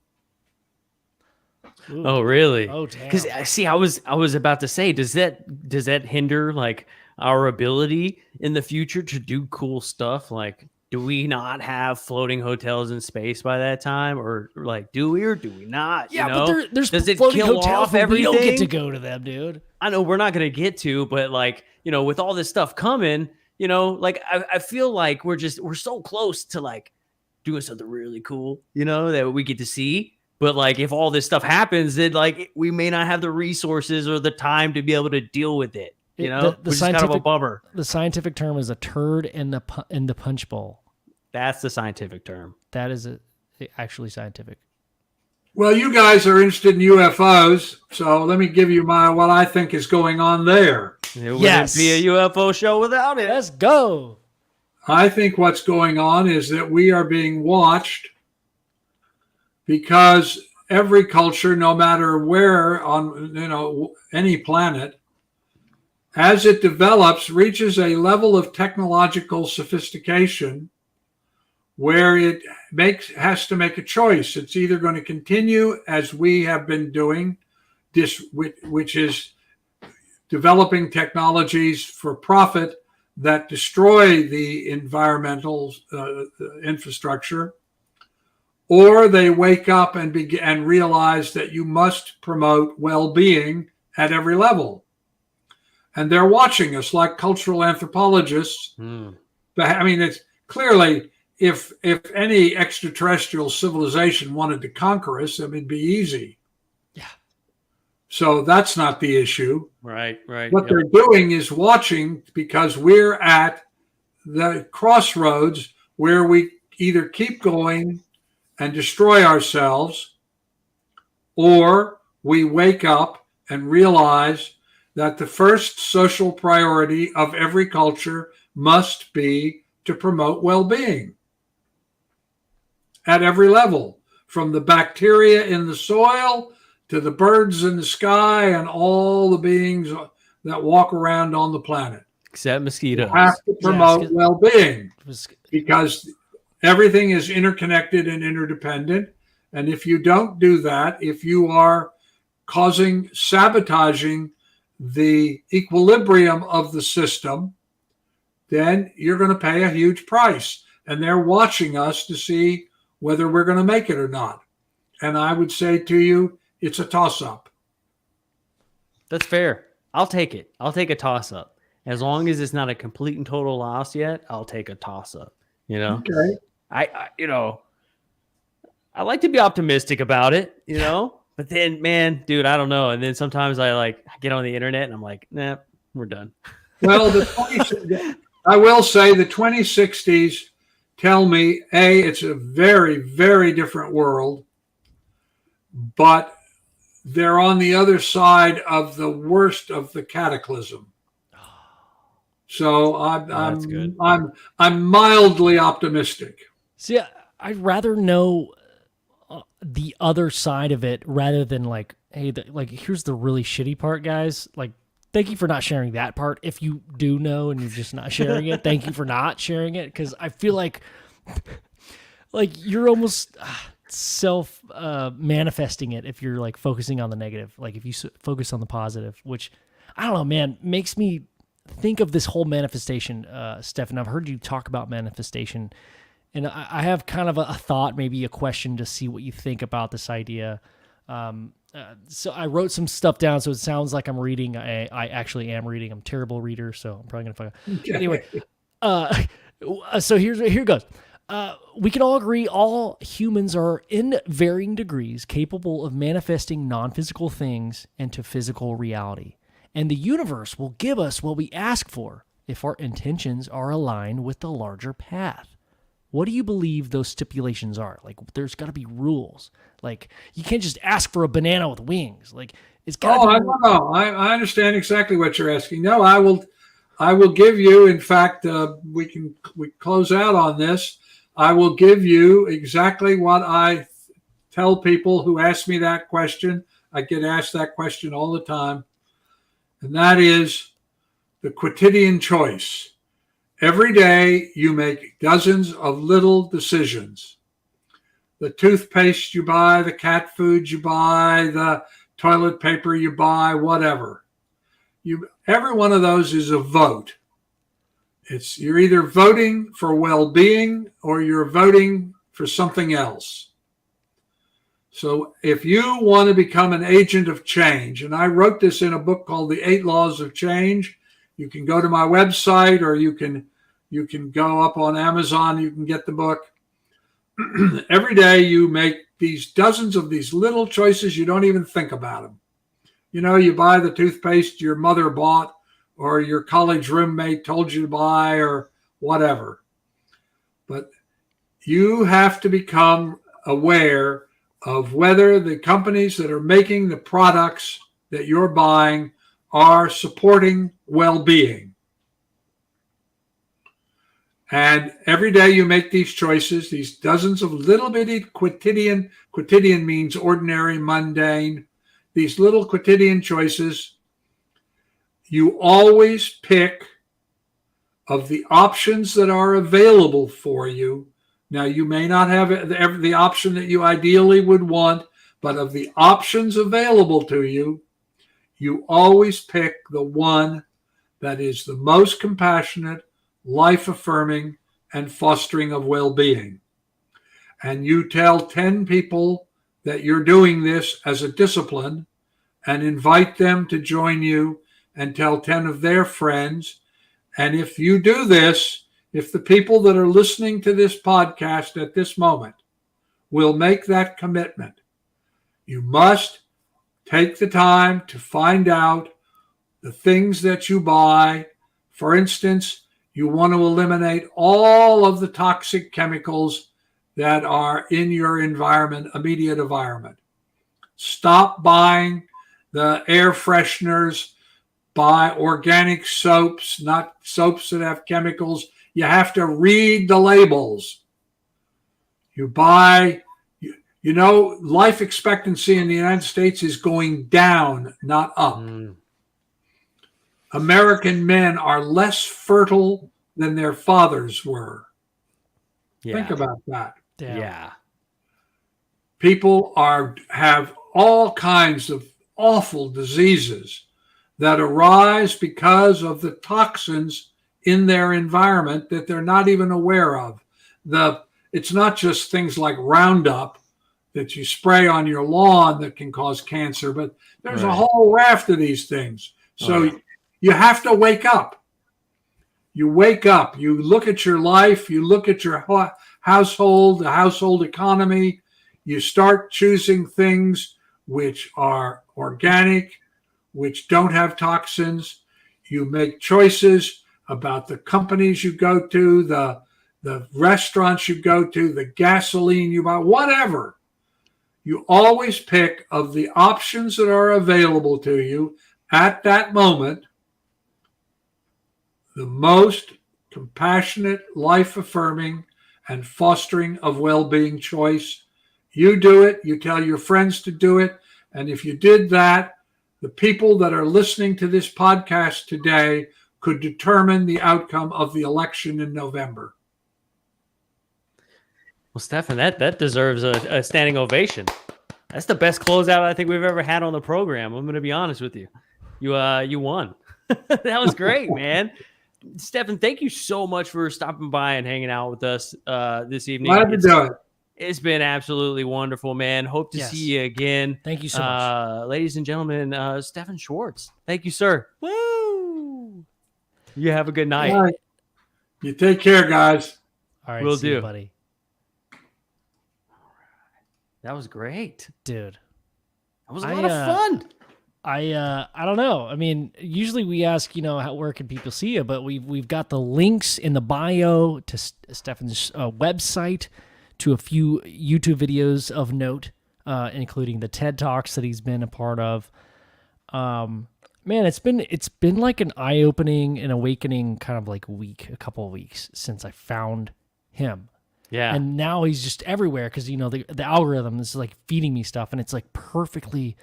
Ooh. Oh, really? Oh, damn. Because see, I was about to say, does that hinder like our ability in the future to do cool stuff? Like, do we not have floating hotels in space by that time, or like, do we or do we not? Yeah, you know? but there's does it floating kill hotels off everything? We don't get to go to them, dude. I know we're not gonna get to, but like, with all this stuff coming, like I feel like we're so close to like doing something really cool, that we get to see. But like, if all this stuff happens, then like we may not have the resources or the time to be able to deal with it. Which is kind of a bummer. The scientific term is a turd in the punch bowl. That's the scientific term. That is actually scientific. Well, you guys are interested in UFOs, so let me give you what I think is going on there. It wouldn't be a UFO show without it. Let's go. I think what's going on is that we are being watched, because every culture, no matter where on any planet, as it develops, reaches a level of technological sophistication where it has to make a choice. It's either going to continue as we have been doing, which is developing technologies for profit that destroy the environmental infrastructure, or they wake up and realize that you must promote well-being at every level. And they're watching us like cultural anthropologists. I mean, it's clearly, if any extraterrestrial civilization wanted to conquer us, it'd be easy. Yeah. So that's not the issue. Right. What they're doing is watching, because we're at the crossroads where we either keep going and destroy ourselves, or we wake up and realize that the first social priority of every culture must be to promote well-being at every level, from the bacteria in the soil to the birds in the sky and all the beings that walk around on the planet. Except mosquitoes. You have to promote well-being, because everything is interconnected and interdependent. And if you don't do that, if you are sabotaging the equilibrium of the system, then you're going to pay a huge price. And they're watching us to see whether we're going to make it or not. And I would say to you, it's a toss-up. That's fair. I'll take it. I'll take a toss-up. As long as it's not a complete and total loss yet, I'll take a toss-up. You know? Okay. I like to be optimistic about it, you know? But then, man, dude, I don't know. And then sometimes I get on the internet and I'm like, nah, we're done. Well, I will say the 2060s tell me, it's a very, very different world, but they're on the other side of the worst of the cataclysm. So That's good. I'm mildly optimistic. See, I'd rather know the other side of it rather than like, hey, here's the really shitty part, guys. Like, thank you for not sharing that part. If you do know and you're just not sharing it, thank you for not sharing it. Because I feel like you're almost self manifesting it if you're like focusing on the negative. Like if you focus on the positive, which I don't know, man, makes me think of this whole manifestation, Stefan. I've heard you talk about manifestation, and I have kind of a thought, maybe a question to see what you think about this idea. So I wrote some stuff down, so it sounds like I'm reading. I actually am reading. I'm a terrible reader, so I'm probably gonna fuck up. Anyway, so here goes. We can all agree all humans are in varying degrees capable of manifesting non-physical things into physical reality. And the universe will give us what we ask for if our intentions are aligned with the larger path. What do you believe those stipulations are? Like, there's got to be rules. Like, you can't just ask for a banana with wings. Like, it's got to be. I don't know. I understand exactly what you're asking. No, I will give you. In fact, we close out on this. I will give you exactly what I tell people who ask me that question. I get asked that question all the time. And that is the quotidian choice. Every day you make dozens of little decisions. The toothpaste you buy, the cat food you buy, the toilet paper you buy, whatever. Every one of those is a vote. You're either voting for well-being or you're voting for something else. So if you want to become an agent of change, and I wrote this in a book called The 8 Laws of Change, you can go to my website or you can go up on Amazon, you can get the book. Every day you make these dozens of these little choices, you don't even think about them. You know, you buy the toothpaste your mother bought or your college roommate told you to buy or whatever. But you have to become aware of whether the companies that are making the products that you're buying are supporting well-being. And every day you make these choices, these dozens of little bitty quotidian means ordinary, mundane, these little quotidian choices, you always pick of the options that are available for you. Now, you may not have the option that you ideally would want, but of the options available to you, you always pick the one that is the most compassionate, life-affirming, and fostering of well-being. And you tell 10 people that you're doing this as a discipline and invite them to join you and tell 10 of their friends. And if you do this, if the people that are listening to this podcast at this moment will make that commitment, you must take the time to find out the things that you buy. For instance, you want to eliminate all of the toxic chemicals that are in your environment, immediate environment. Stop buying the air fresheners. Buy organic soaps, not soaps that have chemicals. You have to read the labels. You buy, you know, life expectancy in the United States is going down, not up. American men are less fertile than their fathers were. Yeah. Think about that. Yeah. People have all kinds of awful diseases that arise because of the toxins in their environment that they're not even aware of. It's not just things like Roundup that you spray on your lawn that can cause cancer, but there's a whole raft of these things. So you have to wake up. You wake up. You look at your life. You look at your household, the household economy. You start choosing things which are organic, which don't have toxins. You make choices about the companies you go to, the restaurants you go to, the gasoline you buy, whatever. You always pick of the options that are available to you at that moment, the most compassionate, life-affirming, and fostering of well-being choice. You do it. You tell your friends to do it. And if you did that, the people that are listening to this podcast today could determine the outcome of the election in November. Well, Stefan, that deserves a standing ovation. That's the best closeout I think we've ever had on the program. I'm going to be honest with you. You won. That was great, man. Stefan, thank you so much for stopping by and hanging out with us this evening. Glad to do it. It's been absolutely wonderful, man. Hope to see you again. Thank you so much. Ladies and gentlemen, Stefan Schwartz. Thank you, sir. Woo! You have a good night. All right. You take care, guys. All right, Will see do. you, buddy. That was great. Dude. That was a lot of fun. I don't know. I mean, usually we ask, where can people see you, but we've got the links in the bio to Stefan's website, to a few YouTube videos of note, including the TED Talks that he's been a part of. Man, it's been like an eye-opening and awakening kind of like a couple of weeks since I found him. Yeah. And now he's just everywhere because, the algorithm is like feeding me stuff, and it's like perfectly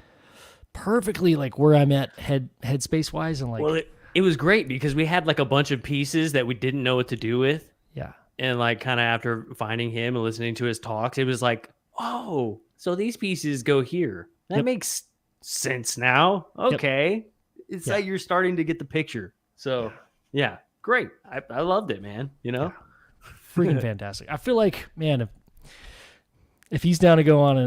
like where I'm at headspace wise. And like, well, it was great because we had like a bunch of pieces that we didn't know what to do with. Yeah. And like kind of after finding him and listening to his talks, it was like, oh, so these pieces go here. That makes sense now. Okay. It's like you're starting to get the picture. So yeah, great. I loved it, man. Freaking fantastic. I feel like, man, if he's down to go on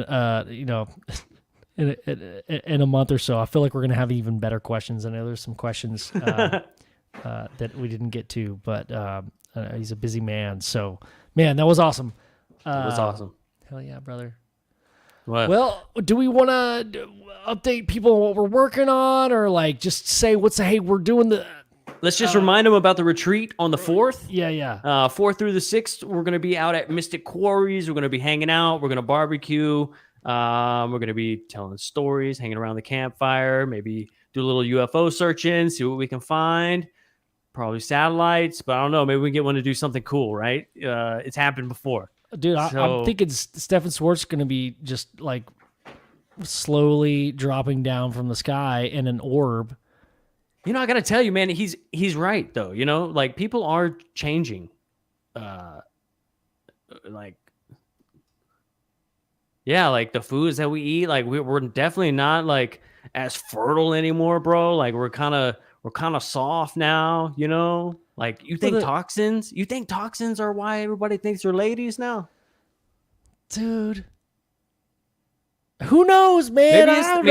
in a month or so, I feel like we're going to have even better questions. I know there's some questions that we didn't get to, but he's a busy man. So, man, that was awesome. That was awesome. Hell yeah, brother. What? Well, do we want to update people on what we're working on, or like just say hey, we're doing the... Let's just remind them about the retreat on the 4th. Yeah. 4th through the 6th, we're going to be out at Mystic Quarries. We're going to be hanging out. We're going to barbecue. We're going to be telling stories, hanging around the campfire, maybe do a little UFO searching, see what we can find. Probably satellites, but I don't know. Maybe we can get one to do something cool, right? It's happened before. Dude, I'm thinking Stefan Schwartz is going to be just like slowly dropping down from the sky in an orb. I got to tell you, man, he's right, though. Like people are changing. Like the foods that we eat, like we're definitely not like as fertile anymore, bro. Like we're kind of soft now, Like you think toxins are why everybody thinks they're ladies now? Dude. Who knows, man?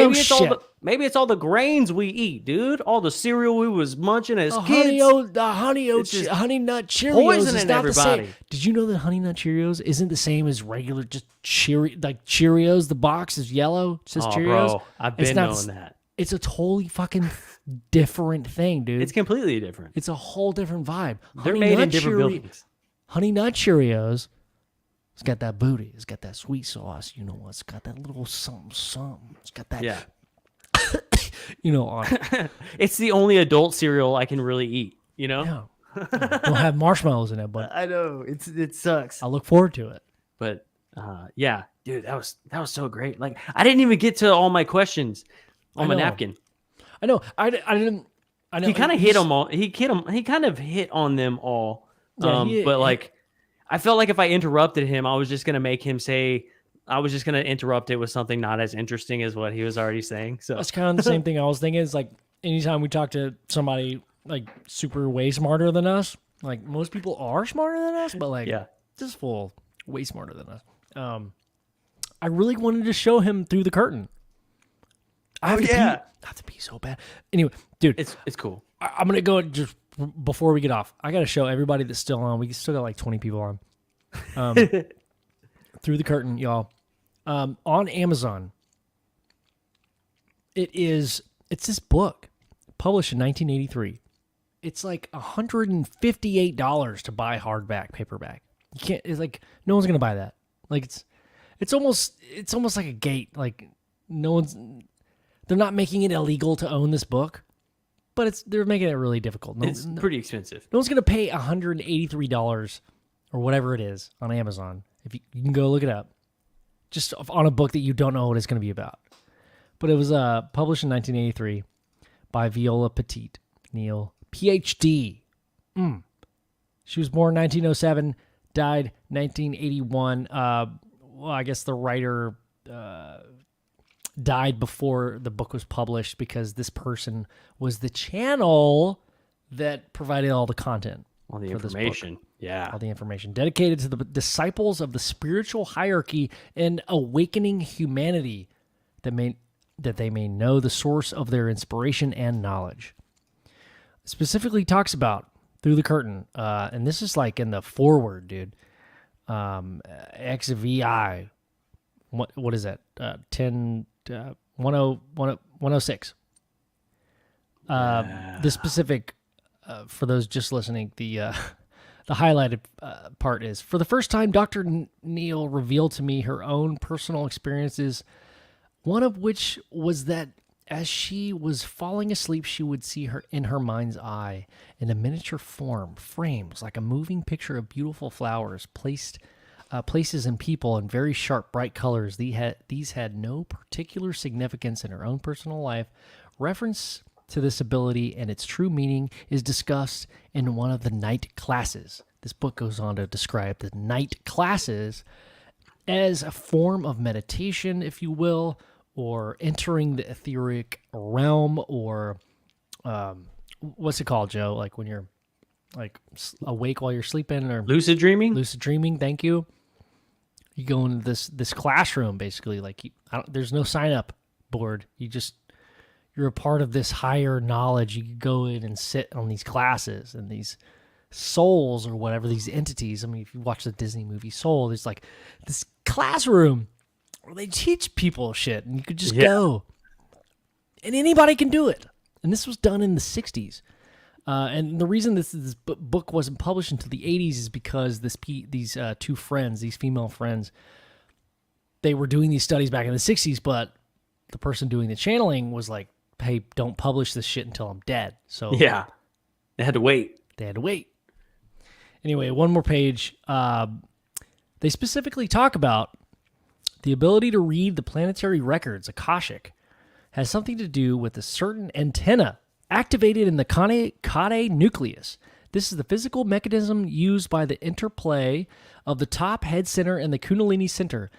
Maybe it's all the grains we eat, dude. All the cereal we was munching as kids. Honey Nut Cheerios poisoning is not everybody. the same. Did you know that Honey Nut Cheerios isn't the same as regular just Cheerios? The box is yellow. It says Cheerios. Bro, I've been knowing that. It's a totally fucking different thing, dude. It's completely different. It's a whole different vibe. They're made in different buildings. Honey Nut Cheerios. It's got that booty. It's got that sweet sauce. It's got that little something. It's got that. Yeah. On it. It's the only adult cereal I can really eat. Yeah. Don't have marshmallows in it, but I know it sucks. I look forward to it. But yeah, dude, that was so great. Like I didn't even get to all my questions on my napkin. I know. I didn't. I know. He kind of hit them all. He kind of hit on them all. Like I felt like if I interrupted him, I was just gonna make him say. I was just gonna interrupt it with something not as interesting as what he was already saying. So that's kind of the same thing I was thinking. Is like anytime we talk to somebody like super way smarter than us, like most people are smarter than us, but like this fool way smarter than us. I really wanted to show him Through the Curtain. I have to pee so bad. Anyway, dude, it's cool. I'm gonna go just before we get off. I gotta show everybody that's still on. We still got like 20 people on. Through the Curtain, y'all. On Amazon. It's this book published in 1983. It's like $158 to buy hardback, paperback. You can't. It's like no one's gonna buy that. Like it's almost like a gate. Like they're not making it illegal to own this book, but they're making it really difficult. It's pretty expensive. No one's gonna pay $183 or whatever it is on Amazon. If you can go look it up, just on a book that you don't know what it's gonna be about. But it was published in 1983 by Viola Petit Neal, PhD. She was born 1907, died 1981. Well, I guess the writer died before the book was published because this person was the channel that provided all the content. All the information. Yeah. All the information. Dedicated to the disciples of the spiritual hierarchy and awakening humanity that they may know the source of their inspiration and knowledge. Specifically talks about Through the Curtain. And this is like in the foreword, dude. XVI. What is that? 106. The specific, for those just listening, the highlighted part is, for the first time, Dr. Neal revealed to me her own personal experiences, one of which was that as she was falling asleep, she would see her in her mind's eye in a miniature form, frames like a moving picture of beautiful flowers, places and people in very sharp, bright colors. These had no particular significance in her own personal life. Reference to this ability and its true meaning is discussed in one of the night classes. This book goes on to describe the night classes as a form of meditation, if you will, or entering the etheric realm, or what's it called, Joe? Like when you're like awake while you're sleeping, or lucid dreaming. Lucid dreaming. Thank you. You go into this classroom, basically. Like there's no sign up board. You're a part of this higher knowledge. You can go in and sit on these classes, and these souls or whatever, these entities. I mean, if you watch the Disney movie Soul, there's like this classroom where they teach people shit, and you could just go, and anybody can do it. And this was done in the 60s. And the reason this book wasn't published until the 80s is because these two friends, these female friends, they were doing these studies back in the 60s, but the person doing the channeling was like, hey, don't publish this shit until I'm dead. So yeah, they had to wait. Anyway, one more page. They specifically talk about the ability to read the planetary records, Akashic, has something to do with a certain antenna activated in the caudate nucleus. This is the physical mechanism used by the interplay of the top head center and the Kundalini center,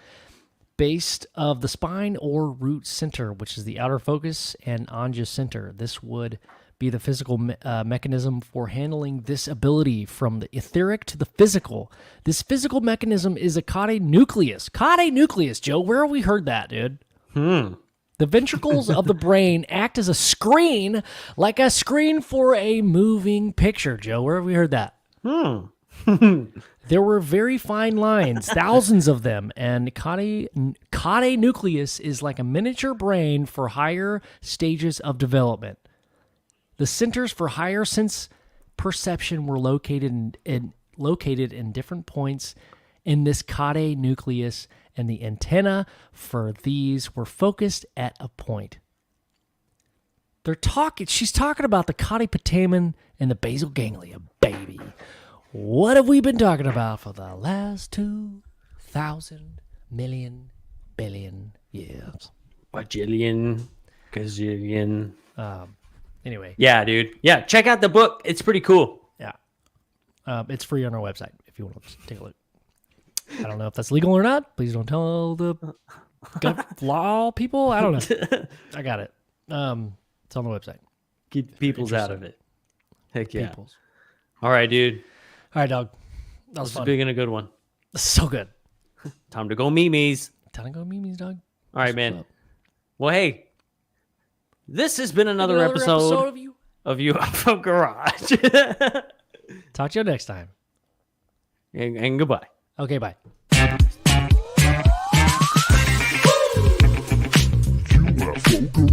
based of the spine or root center, which is the outer focus, and Anja center. This would be the physical mechanism for handling this ability from the etheric to the physical. This physical mechanism is a caudate nucleus. Caudate nucleus, Joe. Where have we heard that, dude? The ventricles of the brain act as a screen, like a screen for a moving picture, Joe. Where have we heard that? There were very fine lines, thousands of them, and caudate nucleus is like a miniature brain for higher stages of development. The centers for higher sense perception were located in different points in this caudate nucleus, and the antenna for these were focused at a point. She's talking about the caudate putamen and the basal ganglia, baby. What have we been talking about for the last 2,000 million billion years? Bajillion, gazillion. Anyway. Yeah, dude. Yeah, check out the book. It's pretty cool. Yeah. It's free on our website if you want to take a look. I don't know if that's legal or not. Please don't tell the law people. I don't know. I got it. It's on the website. Keep peoples out of it. Heck yeah. Peoples. All right, dude. All right, dog. That was This fun. is big and a good one. So good. Time to go memes. Time to go memes, dog. All right, What's man. up? Well, hey, this has been another episode of you. of UFO Garage. Talk to you next time. and goodbye. Okay, bye. UFO Garage.